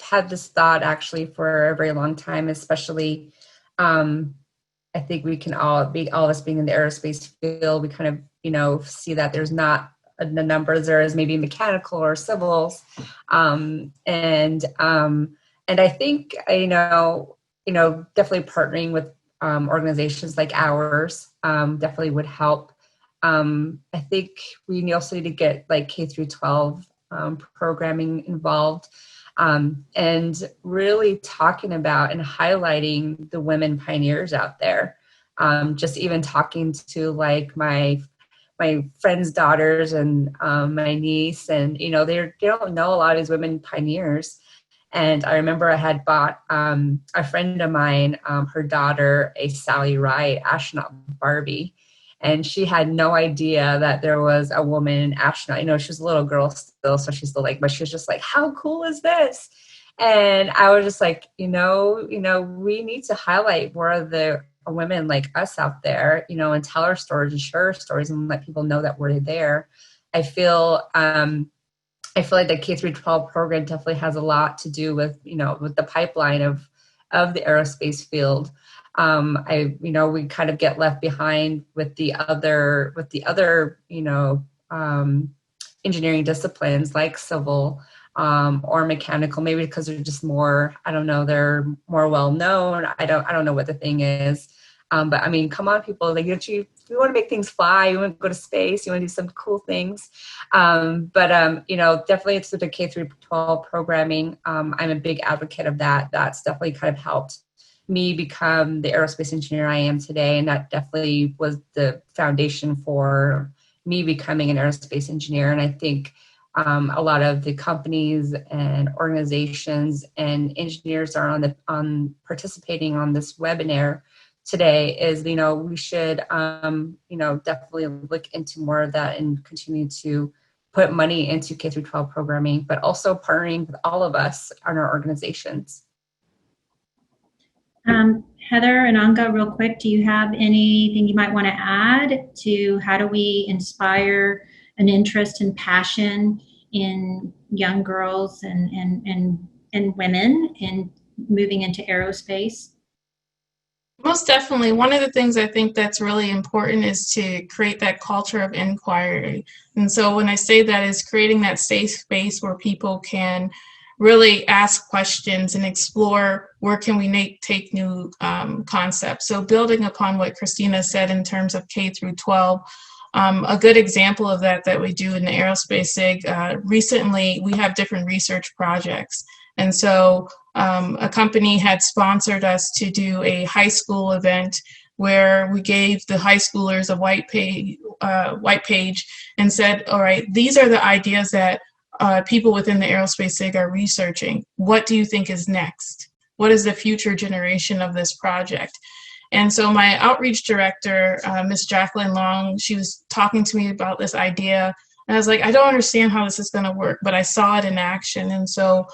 had this thought actually for a very long time, especially, I think we can all of us being in the aerospace field, we kind of, see that there's not the numbers there is maybe mechanical or civils. And I think, definitely partnering with organizations like ours definitely would help. I think we also need to get like K through 12 programming involved, and really talking about and highlighting the women pioneers out there. Just even talking to like my friends' daughters and my niece, and they don't know a lot of these women pioneers. And I remember I had bought a friend of mine, her daughter, a Sally Ride astronaut Barbie, and she had no idea that there was a woman astronaut. She was a little girl still, so she's still but she was just like, how cool is this? And I was just like, we need to highlight more of the women like us out there, and tell our stories and share our stories and let people know that we're there. I feel like the K through 12 program definitely has a lot to do with, with the pipeline of the aerospace field. We kind of get left behind with the other, engineering disciplines like civil, or mechanical, maybe because they're just more, they're more well known. I don't know what the thing is. But I mean, come on, people, we want to make things fly. You want to go to space. You want to do some cool things. Definitely it's the K through 12 programming. I'm a big advocate of that. That's definitely kind of helped me become the aerospace engineer I am today. And that definitely was the foundation for me becoming an aerospace engineer. And I think a lot of the companies and organizations and engineers are on participating on this webinar today is, we should, definitely look into more of that and continue to, put money into K through 12 programming, but also partnering with all of us on our organizations. Heather and Anka, real quick, do you have anything you might want to add to how do we inspire an interest and passion in young girls and women in moving into aerospace? Most definitely. One of the things I think that's really important is to create that culture of inquiry. And so when I say that, is creating that safe space where people can really ask questions and explore where can we take new concepts. So building upon what Christina said in terms of K through 12, a good example of that we do in the Aerospace SIG, recently we have different research projects. And so a company had sponsored us to do a high school event where we gave the high schoolers a white page and said, all right, these are the ideas that people within the Aerospace SIG are researching. What do you think is next? What is the future generation of this project? And so my outreach director, Miss Jacqueline Long, she was talking to me about this idea. And I was like, I don't understand how this is going to work, but I saw it in action. And so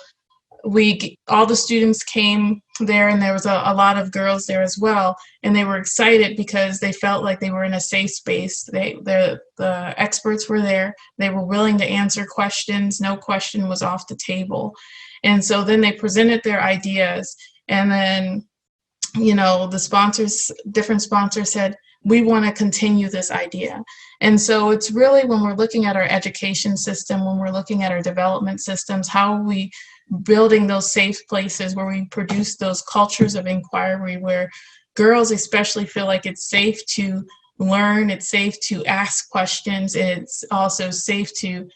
all the students came there, and there was a lot of girls there as well, and they were excited because they felt like they were in a safe space. The experts were there. They were willing to answer questions. No question was off the table. And so then they presented their ideas, and then, different sponsors said, we want to continue this idea. And so it's really, when we're looking at our education system, when we're looking at our development systems, how are we building those safe places where we produce those cultures of inquiry, where girls especially feel like it's safe to learn, it's safe to ask questions, it's also safe to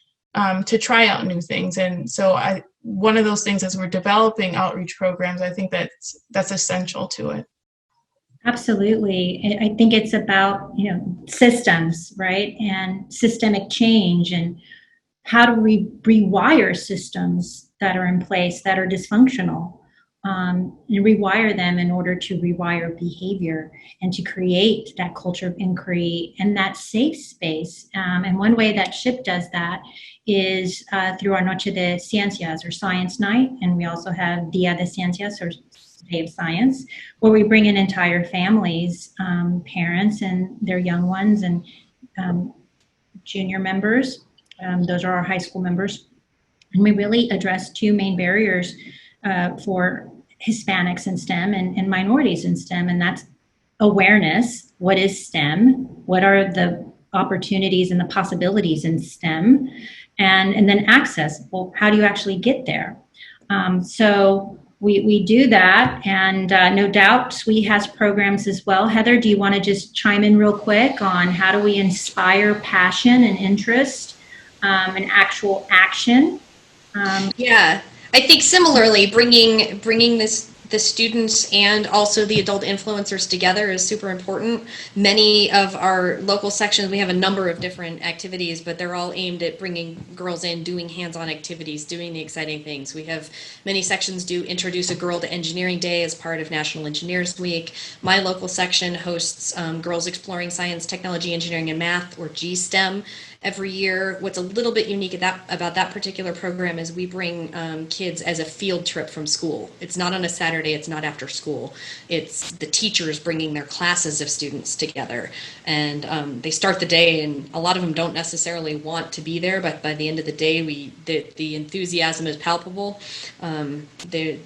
try out new things. And so one of those things, as we're developing outreach programs, I think that's essential to it. Absolutely. I think it's about, systems, right? And systemic change, and how do we rewire systems that are in place that are dysfunctional, and rewire them in order to rewire behavior and to create that culture of inquiry and that safe space. And one way that SHIP does that is through our Noche de Ciencias, or Science Night. And we also have Dia de Ciencias, or Day of Science, where we bring in entire families, parents and their young ones, and junior members. Those are our high school members. And we really address two main barriers for Hispanics in STEM and minorities in STEM, and that's awareness. What is STEM? What are the opportunities and the possibilities in STEM? And then access. Well, how do you actually get there? So we do that, and no doubt SWE has programs as well. Heather, do you want to just chime in real quick on how do we inspire passion and interest and actual action? Yeah, I think similarly, bringing the students and also the adult influencers together is super important. Many of our local sections, we have a number of different activities, but they're all aimed at bringing girls in, doing hands-on activities, doing the exciting things. We have many sections do Introduce a Girl to Engineering Day as part of National Engineers Week. My local section hosts Girls Exploring Science, Technology, Engineering, and Math, or GSTEM, every year. What's a little bit unique about that particular program is we bring kids as a field trip from school. It's not on a Saturday, it's not after school. It's the teachers bringing their classes of students together. And they start the day, and a lot of them don't necessarily want to be there, but by the end of the day, the enthusiasm is palpable. They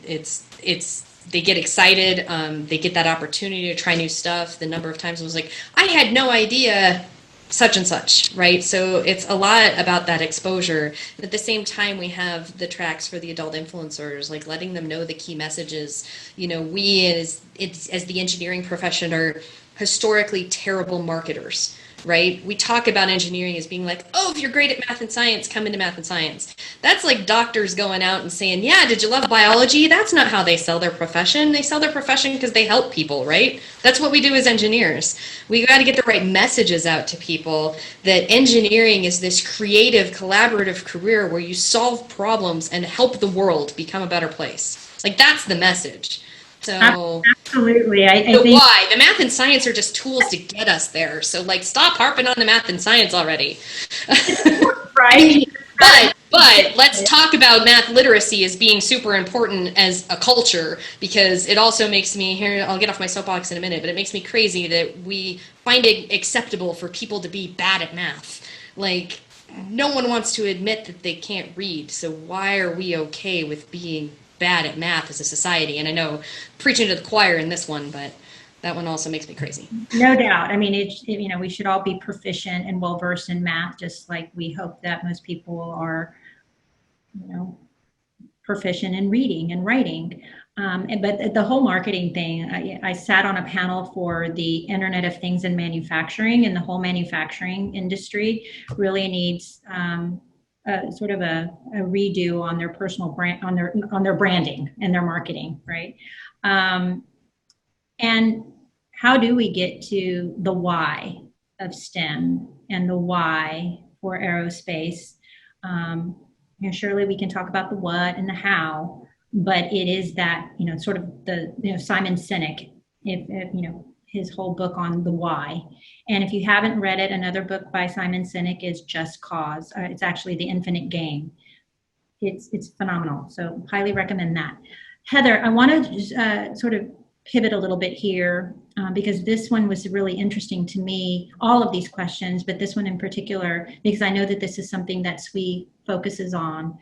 get excited, they get that opportunity to try new stuff. The number of times it was like, I had no idea such and such, right? So it's a lot about that exposure. At the same time, we have the tracks for the adult influencers, like letting them know the key messages. We as the engineering profession are historically terrible marketers, right? We talk about engineering as being like, oh, if you're great at math and science, come into math and science. That's like doctors going out and saying, yeah, did you love biology? That's not how they sell their profession. They sell their profession because they help people, right? That's what we do as engineers. We got to get the right messages out to people that engineering is this creative, collaborative career where you solve problems and help the world become a better place. Like, that's the message. So absolutely, I think why the math and science are just tools to get us there. So stop harping on the math and science already. Right. But let's talk about math literacy as being super important as a culture, because it also makes me, here, I'll get off my soapbox in a minute, but it makes me crazy that we find it acceptable for people to be bad at math. Like, no one wants to admit that they can't read, so why are we okay with being bad at math as a society? And I know, preaching to the choir in this one, but that one also makes me crazy. No doubt. I mean, we should all be proficient and well-versed in math, just like we hope that most people are, proficient in reading and writing. But the whole marketing thing, I sat on a panel for the Internet of Things in manufacturing, and the whole manufacturing industry really needs sort of a redo on their personal brand, on their branding and their marketing, right? And how do we get to the why of STEM and the why for aerospace? Surely we can talk about the what and the how, but it is that, sort of the, Simon Sinek, if his whole book on the why. And if you haven't read it, another book by Simon Sinek is Just Cause. It's actually The Infinite Game. It's phenomenal. So highly recommend that. Heather, I want to sort of pivot a little bit here because this one was really interesting to me, all of these questions, but this one in particular, because I know that this is something that SWE focuses on.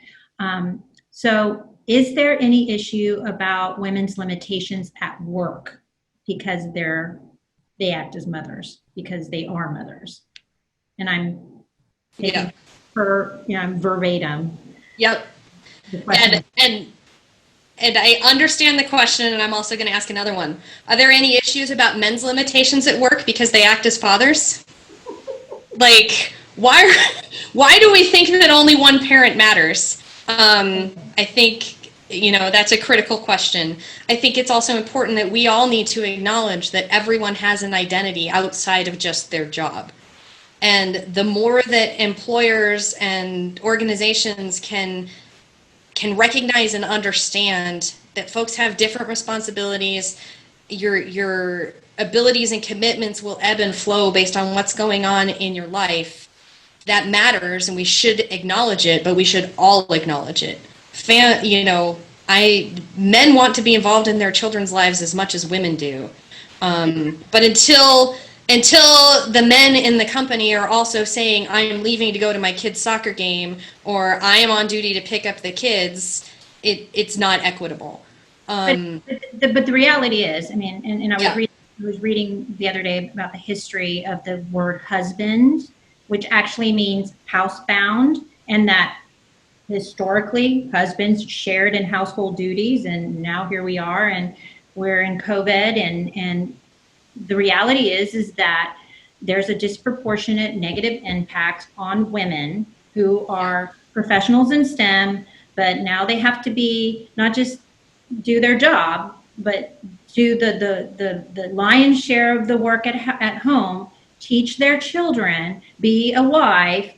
So is there any issue about women's limitations at work because they act as mothers, because they are mothers? And I'm taking I'm verbatim. Yep. And I understand the question, and I'm also going to ask another one. Are there any issues about men's limitations at work because they act as fathers? Like, why do we think that only one parent matters? I think, that's a critical question. I think it's also important that we all need to acknowledge that everyone has an identity outside of just their job. And the more that employers and organizations can recognize and understand that folks have different responsibilities, your abilities and commitments will ebb and flow based on what's going on in your life, that matters, and we should acknowledge it, but we should all acknowledge it. Men want to be involved in their children's lives as much as women do. But until the men in the company are also saying, I am leaving to go to my kid's soccer game, or I am on duty to pick up the kids, it's not equitable. But the reality is, and I was reading the other day about the history of the word husband, which actually means housebound, and that historically husbands shared in household duties, and now here we are, and we're in COVID, and the reality is that there's a disproportionate negative impact on women who are professionals in STEM, but now they have to be not just do their job, but do the lion's share of the work at home, teach their children, be a wife.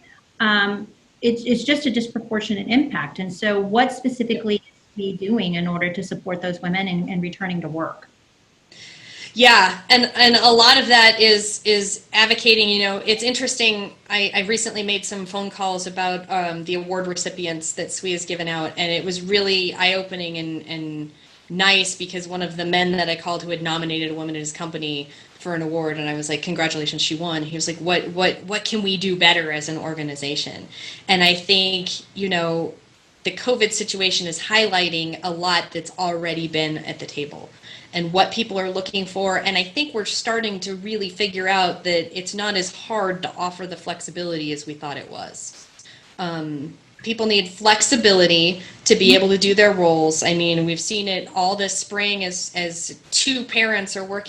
It's just a disproportionate impact. And so what specifically is he doing in order to support those women in returning to work? Yeah, and a lot of that is advocating, it's interesting. I recently made some phone calls about the award recipients that SWE has given out, and it was really eye-opening and nice, because one of the men that I called who had nominated a woman in his company for an award, and I was like, congratulations, she won. He was like, what can we do better as an organization? And I think, the COVID situation is highlighting a lot that's already been at the table and what people are looking for. And I think we're starting to really figure out that it's not as hard to offer the flexibility as we thought it was. People need flexibility to be able to do their roles. We've seen it all this spring as two parents are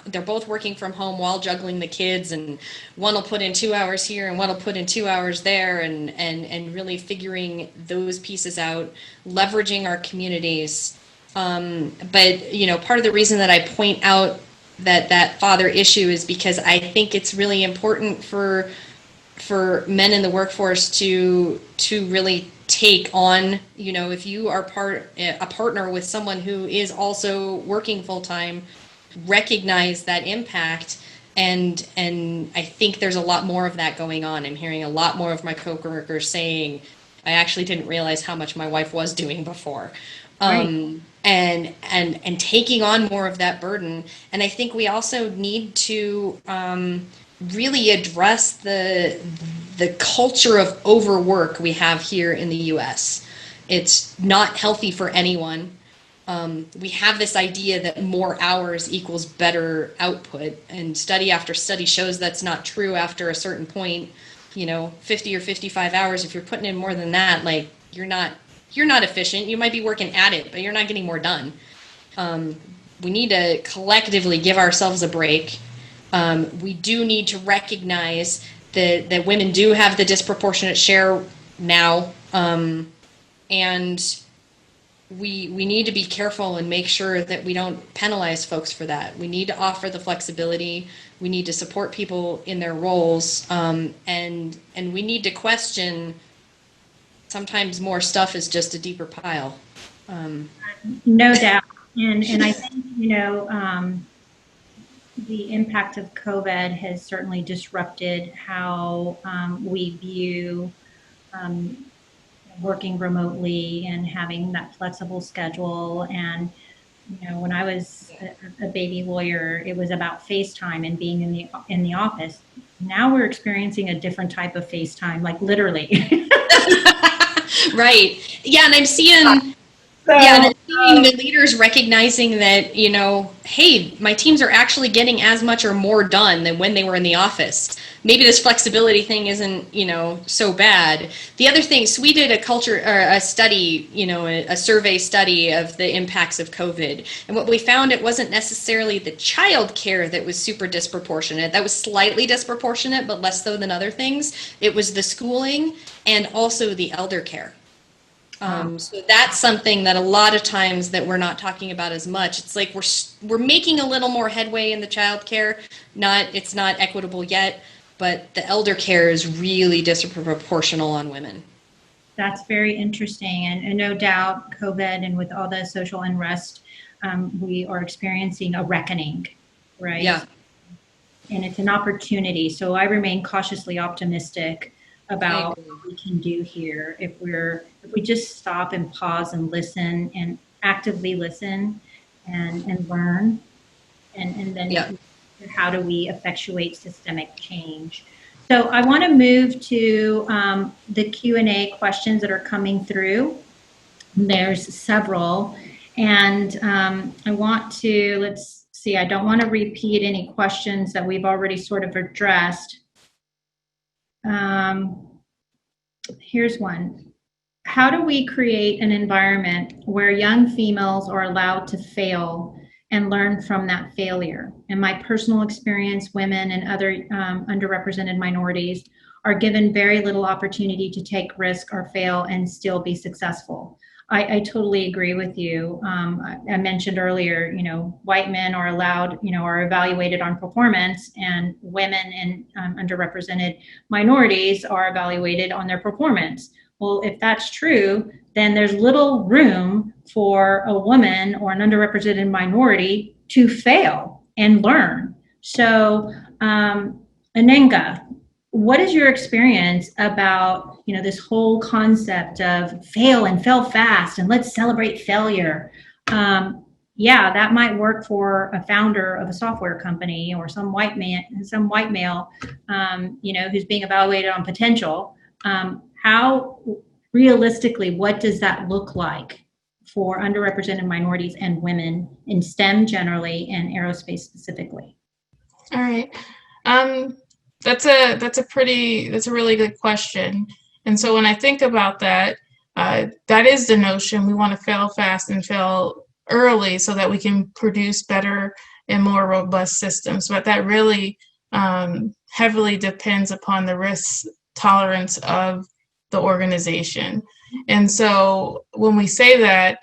they're both working from home while juggling the kids, and one will put in 2 hours here and one will put in 2 hours there, and really figuring those pieces out, leveraging our communities. But part of the reason that I point out that father issue is because I think it's really important for men in the workforce to really take on, if you are a partner with someone who is also working full time, recognize that impact And I think there's a lot more of that going on. I'm hearing a lot more of my coworkers saying, I actually didn't realize how much my wife was doing before. Right. And taking on more of that burden. And I think we also need to really address the culture of overwork we have here in the US. It's not healthy for anyone. We have this idea that more hours equals better output, and study after study shows that's not true after a certain point. 50 or 55 hours, if you're putting in more than that, like, you're not efficient. You might be working at it, but you're not getting more done. We need to collectively give ourselves a break. We do need to recognize that women do have the disproportionate share now, and we need to be careful and make sure that we don't penalize folks for that. We need to offer the flexibility. We need to support people in their roles, and we need to question. Sometimes more stuff is just a deeper pile. No doubt, and I think the impact of COVID has certainly disrupted how we view working remotely and having that flexible schedule. And when I was a baby lawyer, it was about FaceTime and being in the office. Now we're experiencing a different type of FaceTime, like literally. Right. Yeah, and I'm seeing the leaders recognizing that, hey, my teams are actually getting as much or more done than when they were in the office. Maybe this flexibility thing isn't, so bad. The other thing, so we did a study, a survey study of the impacts of COVID. And what we found, it wasn't necessarily the child care that was super disproportionate. That was slightly disproportionate, but less so than other things. It was the schooling and also the elder care. So that's something that a lot of times that we're not talking about as much. It's like we're making a little more headway in the child care. It's not equitable yet, but the elder care is really disproportional on women. That's very interesting, and no doubt COVID and with all the social unrest, we are experiencing a reckoning, right? Yeah. And it's an opportunity. So I remain cautiously optimistic about what we can do here if we just stop and pause and listen and actively listen and learn and then how do we effectuate systemic change. So I want to move to the Q&A questions that are coming through. There's several, and I want to, let's see, I don't want to repeat any questions that we've already sort of addressed. Here's one. How do we create an environment where young females are allowed to fail and learn from that failure? In my personal experience, women and other underrepresented minorities are given very little opportunity to take risk or fail and still be successful. I totally agree with you. I mentioned earlier, white men are allowed, are evaluated on performance, and women and underrepresented minorities are evaluated on their performance. Well, if that's true, then there's little room for a woman or an underrepresented minority to fail and learn. So, Anenga, what is your experience about, this whole concept of fail and fail fast and let's celebrate failure? That might work for a founder of a software company or some white male, who's being evaluated on potential. How realistically, what does that look like for underrepresented minorities and women in STEM generally and aerospace specifically? All right. That's a really good question. And so when I think about that, that is the notion. We want to fail fast and fail early so that we can produce better and more robust systems. But that really heavily depends upon the risk tolerance of the organization. And so when we say that,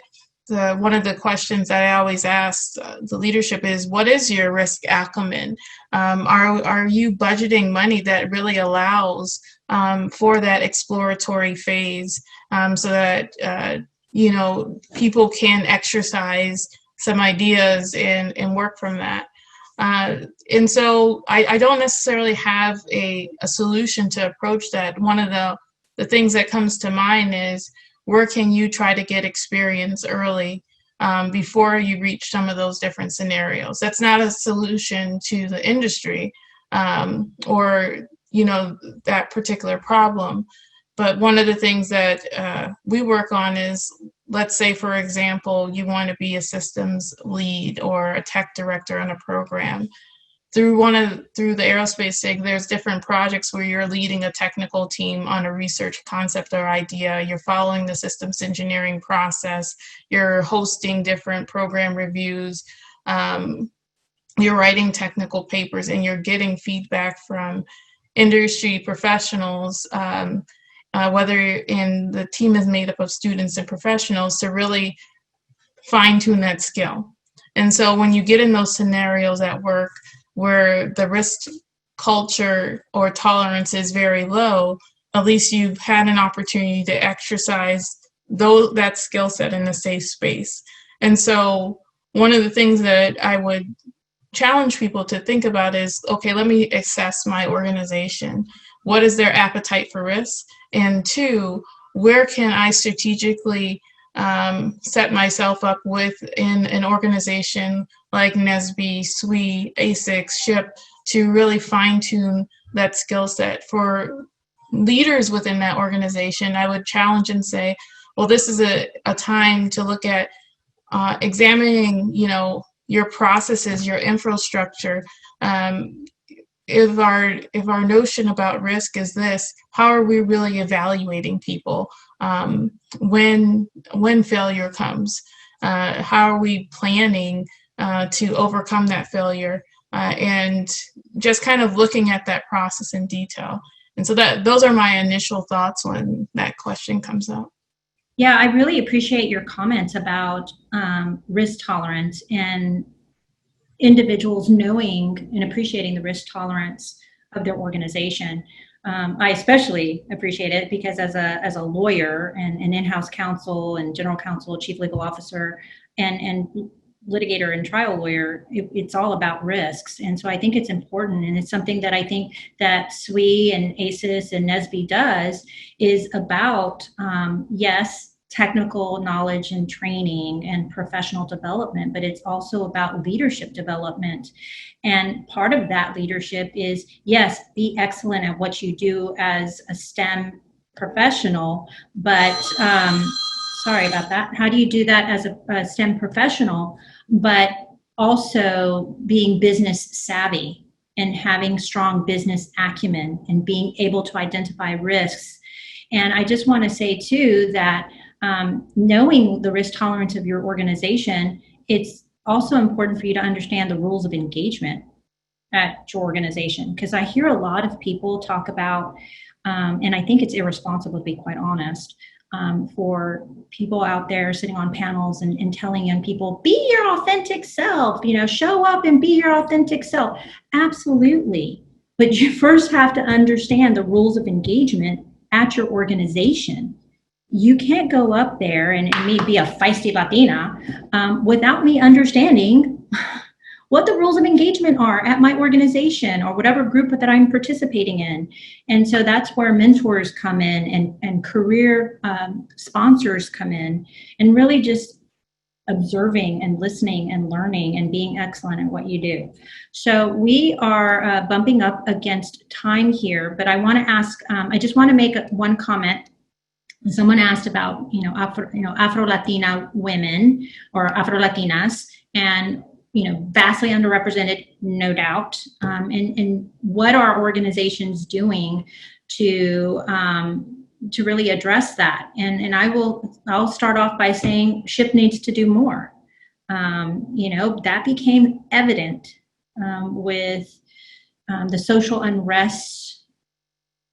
one of the questions that I always ask the leadership is, what is your risk acumen? Are you budgeting money that really allows for that exploratory phase so that, people can exercise some ideas and work from that? And so I don't necessarily have a solution to approach that. One of the things that comes to mind is, where can you try to get experience early before you reach some of those different scenarios? That's not a solution to the industry or, you know, that particular problem. But one of the things that we work on is, let's say, for example, you want to be a systems lead or a tech director on a program. Through the Aerospace SIG, there's different projects where you're leading a technical team on a research concept or idea. You're following the systems engineering process. You're hosting different program reviews. You're writing technical papers, and you're getting feedback from industry professionals, whether the team is made up of students and professionals, to really fine-tune that skill. And so when you get in those scenarios at work where the risk culture or tolerance is very low, at least you've had an opportunity to exercise that skill set in a safe space. And so one of the things that I would challenge people to think about is, okay, let me assess my organization. What is their appetite for risk? And two, where can I strategically set myself up within an organization like NSBE, SWE, ASICS, SHIP, to really fine-tune that skill set. For leaders within that organization, I would challenge and say, well, this is a time to look at examining, you know, your processes, your infrastructure. If our notion about risk is this, how are we really evaluating people when failure comes? How are we planning to overcome that failure? And just kind of looking at that process in detail. And so those are my initial thoughts when that question comes up. Yeah, I really appreciate your comments about risk tolerance and individuals knowing and appreciating the risk tolerance of their organization. I especially appreciate it because as a lawyer and an in-house counsel and general counsel, chief legal officer, and litigator and trial lawyer, it's all about risks. And so I think it's important, and it's something that I think that SWE and ASIS and NSBE does, is about, yes, technical knowledge and training and professional development, but it's also about leadership development. And part of that leadership is, yes, be excellent at what you do as a STEM professional, but sorry about that. How do you do that as a STEM professional, but also being business savvy and having strong business acumen and being able to identify risks? And I just want to say too that knowing the risk tolerance of your organization, it's also important for you to understand the rules of engagement at your organization. Because I hear a lot of people talk about, and I think it's irresponsible to be quite honest, for people out there sitting on panels and telling young people, be your authentic self, you know, show up and be your authentic self. Absolutely. But you first have to understand the rules of engagement at your organization. You can't go up there and me be a feisty Latina without me understanding what the rules of engagement are at my organization or whatever group that I'm participating in. And so that's where mentors come in and career sponsors come in, and really just observing and listening and learning and being excellent at what you do. So we are bumping up against time here, but I want to ask, I just want to make one comment. Someone asked about, Afro-Latina women or Afro-Latinas, and, vastly underrepresented, no doubt. And what are organizations doing to really address that? And I'll start off by saying SHIP needs to do more. That became evident with the social unrest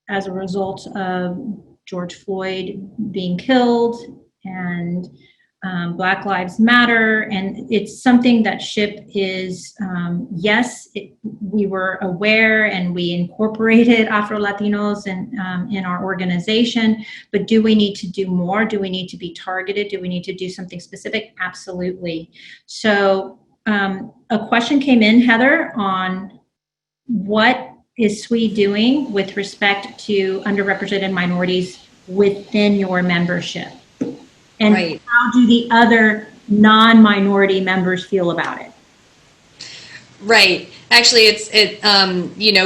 as a result of George Floyd being killed and Black Lives Matter. And it's something that SHIP is, we were aware and we incorporated Afro-Latinos in our organization, but do we need to do more? Do we need to be targeted? Do we need to do something specific? Absolutely. So a question came in, Heather, on what is SWE doing with respect to underrepresented minorities within your membership? And Right. how do the other non-minority members feel about it? Right. Actually,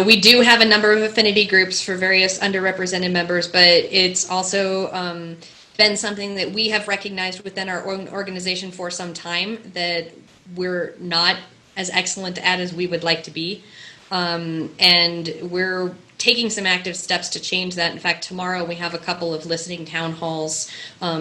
we do have a number of affinity groups for various underrepresented members, but it's also been something that we have recognized within our own organization for some time that we're not as excellent at as we would like to be. And we're taking some active steps to change that. In fact, tomorrow we have a couple of listening town halls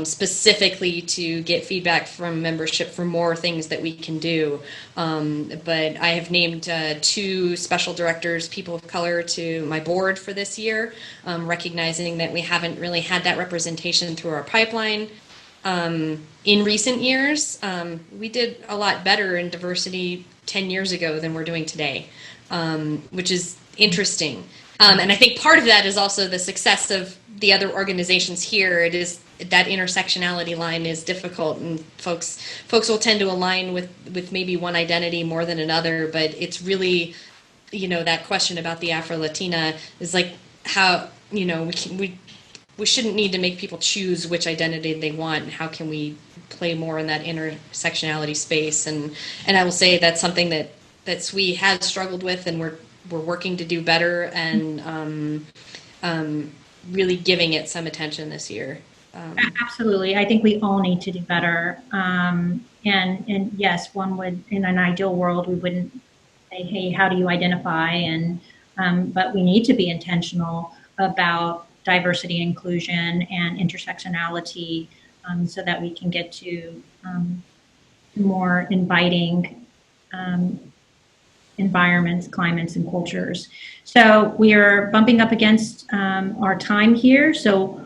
specifically to get feedback from membership for more things that we can do. But I have named 2 special directors, people of color, to my board for this year, recognizing that we haven't really had that representation through our pipeline. In recent years, we did a lot better in diversity 10 years ago than we're doing today, which is interesting. And I think part of that is also the success of the other organizations here. It is that intersectionality line is difficult, and folks will tend to align with maybe one identity more than another. But it's really, that question about the Afro-Latina is like how, we shouldn't need to make people choose which identity they want. How can we play more in that intersectionality space? And I will say that's something that SWE has struggled with, and we're working to do better, and really giving it some attention this year. Absolutely. I think we all need to do better. And yes, one would, in an ideal world, we wouldn't say, hey, how do you identify? And but we need to be intentional about diversity, inclusion, and intersectionality, so that we can get to more inviting environments, climates, and cultures. So we are bumping up against our time here. So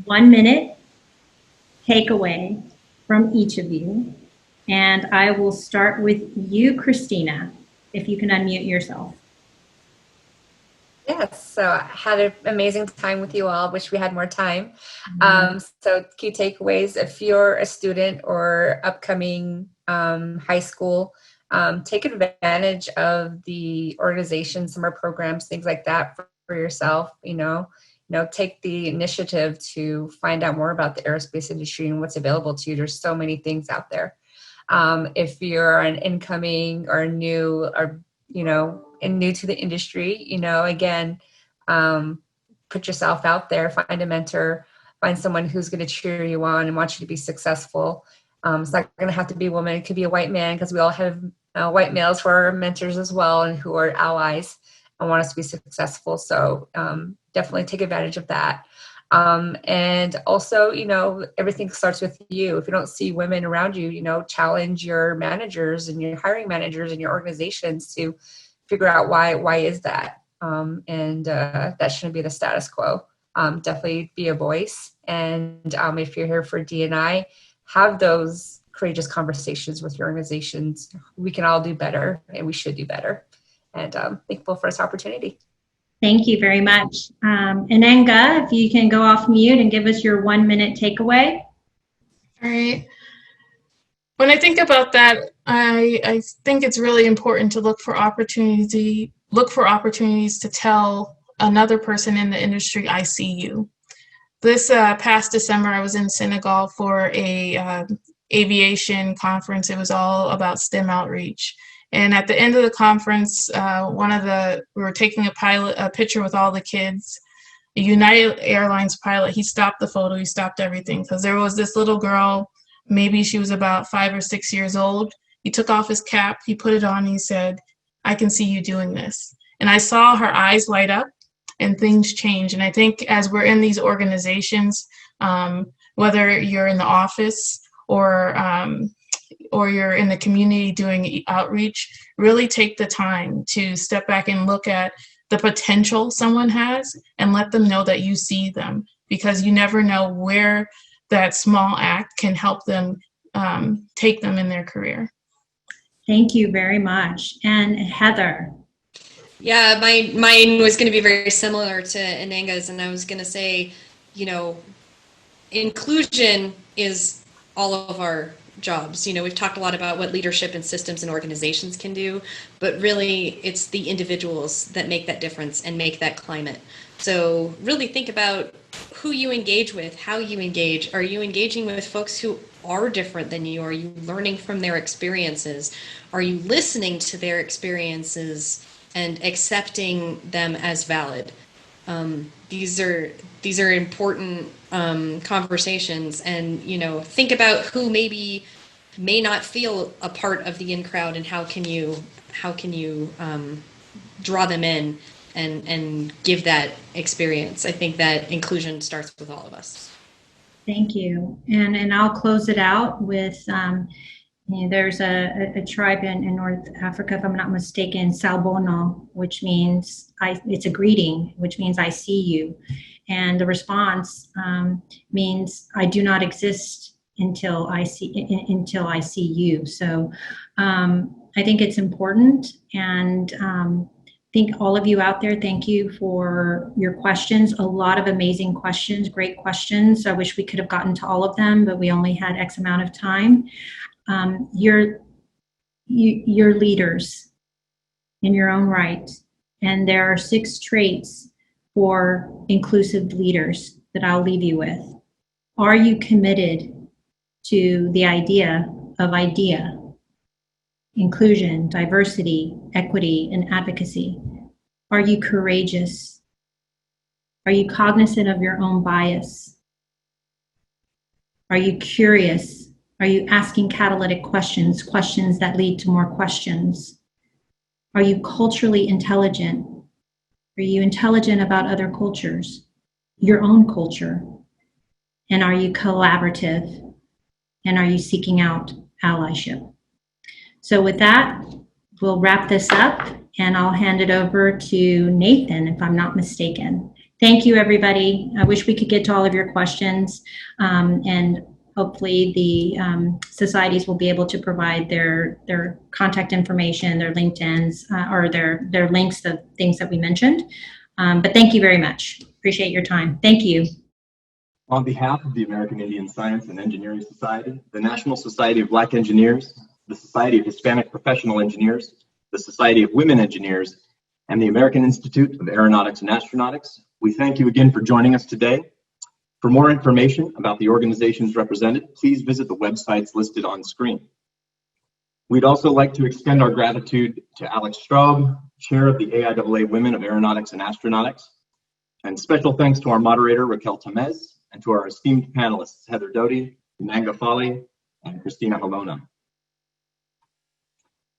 1 minute takeaway from each of you. And I will start with you, Christina, if you can unmute yourself. Yes, so I had an amazing time with you all. Wish we had more time. So key takeaways: if you're a student or upcoming high school, take advantage of the organization, summer programs, things like that for yourself. Take the initiative to find out more about the aerospace industry and what's available to you. There's so many things out there. If you're an incoming or new, or new to the industry, again, put yourself out there, find a mentor, find someone who's going to cheer you on and want you to be successful. It's not going to have to be a woman. It could be a white man, because we all have white males who are mentors as well and who are allies and want us to be successful. So definitely take advantage of that. And also, everything starts with you. If you don't see women around you, challenge your managers and your hiring managers and your organizations to figure out why is that? And that shouldn't be the status quo. Definitely be a voice. And if you're here for D&I, have those courageous conversations with your organizations. We can all do better, and we should do better. And thankful for this opportunity. Thank you very much. Ananga, if you can go off mute and give us your 1 minute takeaway. All right. When I think about that, I think it's really important to look for opportunities to tell another person in the industry, I see you. This past December, I was in Senegal for a aviation conference. It was all about STEM outreach. And at the end of the conference, we were taking a picture with all the kids. A United Airlines pilot, he stopped the photo, he stopped everything, because there was this little girl, maybe she was about 5 or 6 years old. He took off his cap, he put it on, and he said, I can see you doing this. And I saw her eyes light up and things change. And I think as we're in these organizations, whether you're in the office or you're in the community doing outreach, really take the time to step back and look at the potential someone has and let them know that you see them, because you never know where that small act can help them take them in their career. Thank you very much. And Heather. Yeah, mine was going to be very similar to Ananga's, and I was going to say, inclusion is all of our jobs. You know, we've talked a lot about what leadership and systems and organizations can do, but really it's the individuals that make that difference and make that climate. So really think about who you engage with, how you engage. Are you engaging with folks who are different than you? Are you learning from their experiences? Are you listening to their experiences and accepting them as valid? These are important conversations, and you know, think about who maybe may not feel a part of the in crowd, and how can you draw them in and give that experience. I think that inclusion starts with all of us. Thank you. And I'll close it out with, there's a tribe in North Africa, if I'm not mistaken, Salbono, which means, it's a greeting, which means I see you. And the response means I do not exist until I see you. So I think it's important, and think all of you out there, thank you for your questions. A lot of amazing questions, great questions. I wish we could have gotten to all of them, but we only had X amount of time. You're leaders in your own right, and there are 6 traits for inclusive leaders that I'll leave you with. Are you committed to the idea of inclusion, diversity, equity, and advocacy? Are you courageous? Are you cognizant of your own bias? Are you curious? Are you asking catalytic questions, questions that lead to more questions? Are you culturally intelligent? Are you intelligent about other cultures, your own culture? And are you collaborative? And are you seeking out allyship? So with that, we'll wrap this up, and I'll hand it over to Nathan, if I'm not mistaken. Thank you, everybody. I wish we could get to all of your questions, and hopefully the societies will be able to provide their contact information, their LinkedIn's, or their links to things that we mentioned. But thank you very much. Appreciate your time. Thank you. On behalf of the American Indian Science and Engineering Society, the National Society of Black Engineers, the Society of Hispanic Professional Engineers, the Society of Women Engineers, and the American Institute of Aeronautics and Astronautics, we thank you again for joining us today. For more information about the organizations represented, please visit the websites listed on screen. We'd also like to extend our gratitude to Alex Straub, Chair of the AIAA Women of Aeronautics and Astronautics, and special thanks to our moderator, Raquel Temez, and to our esteemed panelists, Heather Doty, Nanga Fali, and Christina Halona.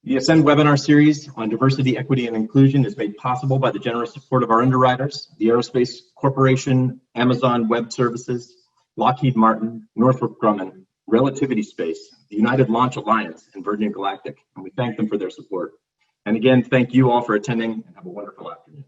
The Ascend webinar series on diversity, equity, and inclusion is made possible by the generous support of our underwriters, the Aerospace Corporation, Amazon Web Services, Lockheed Martin, Northrop Grumman, Relativity Space, the United Launch Alliance, and Virgin Galactic, and we thank them for their support. And again, thank you all for attending, and have a wonderful afternoon.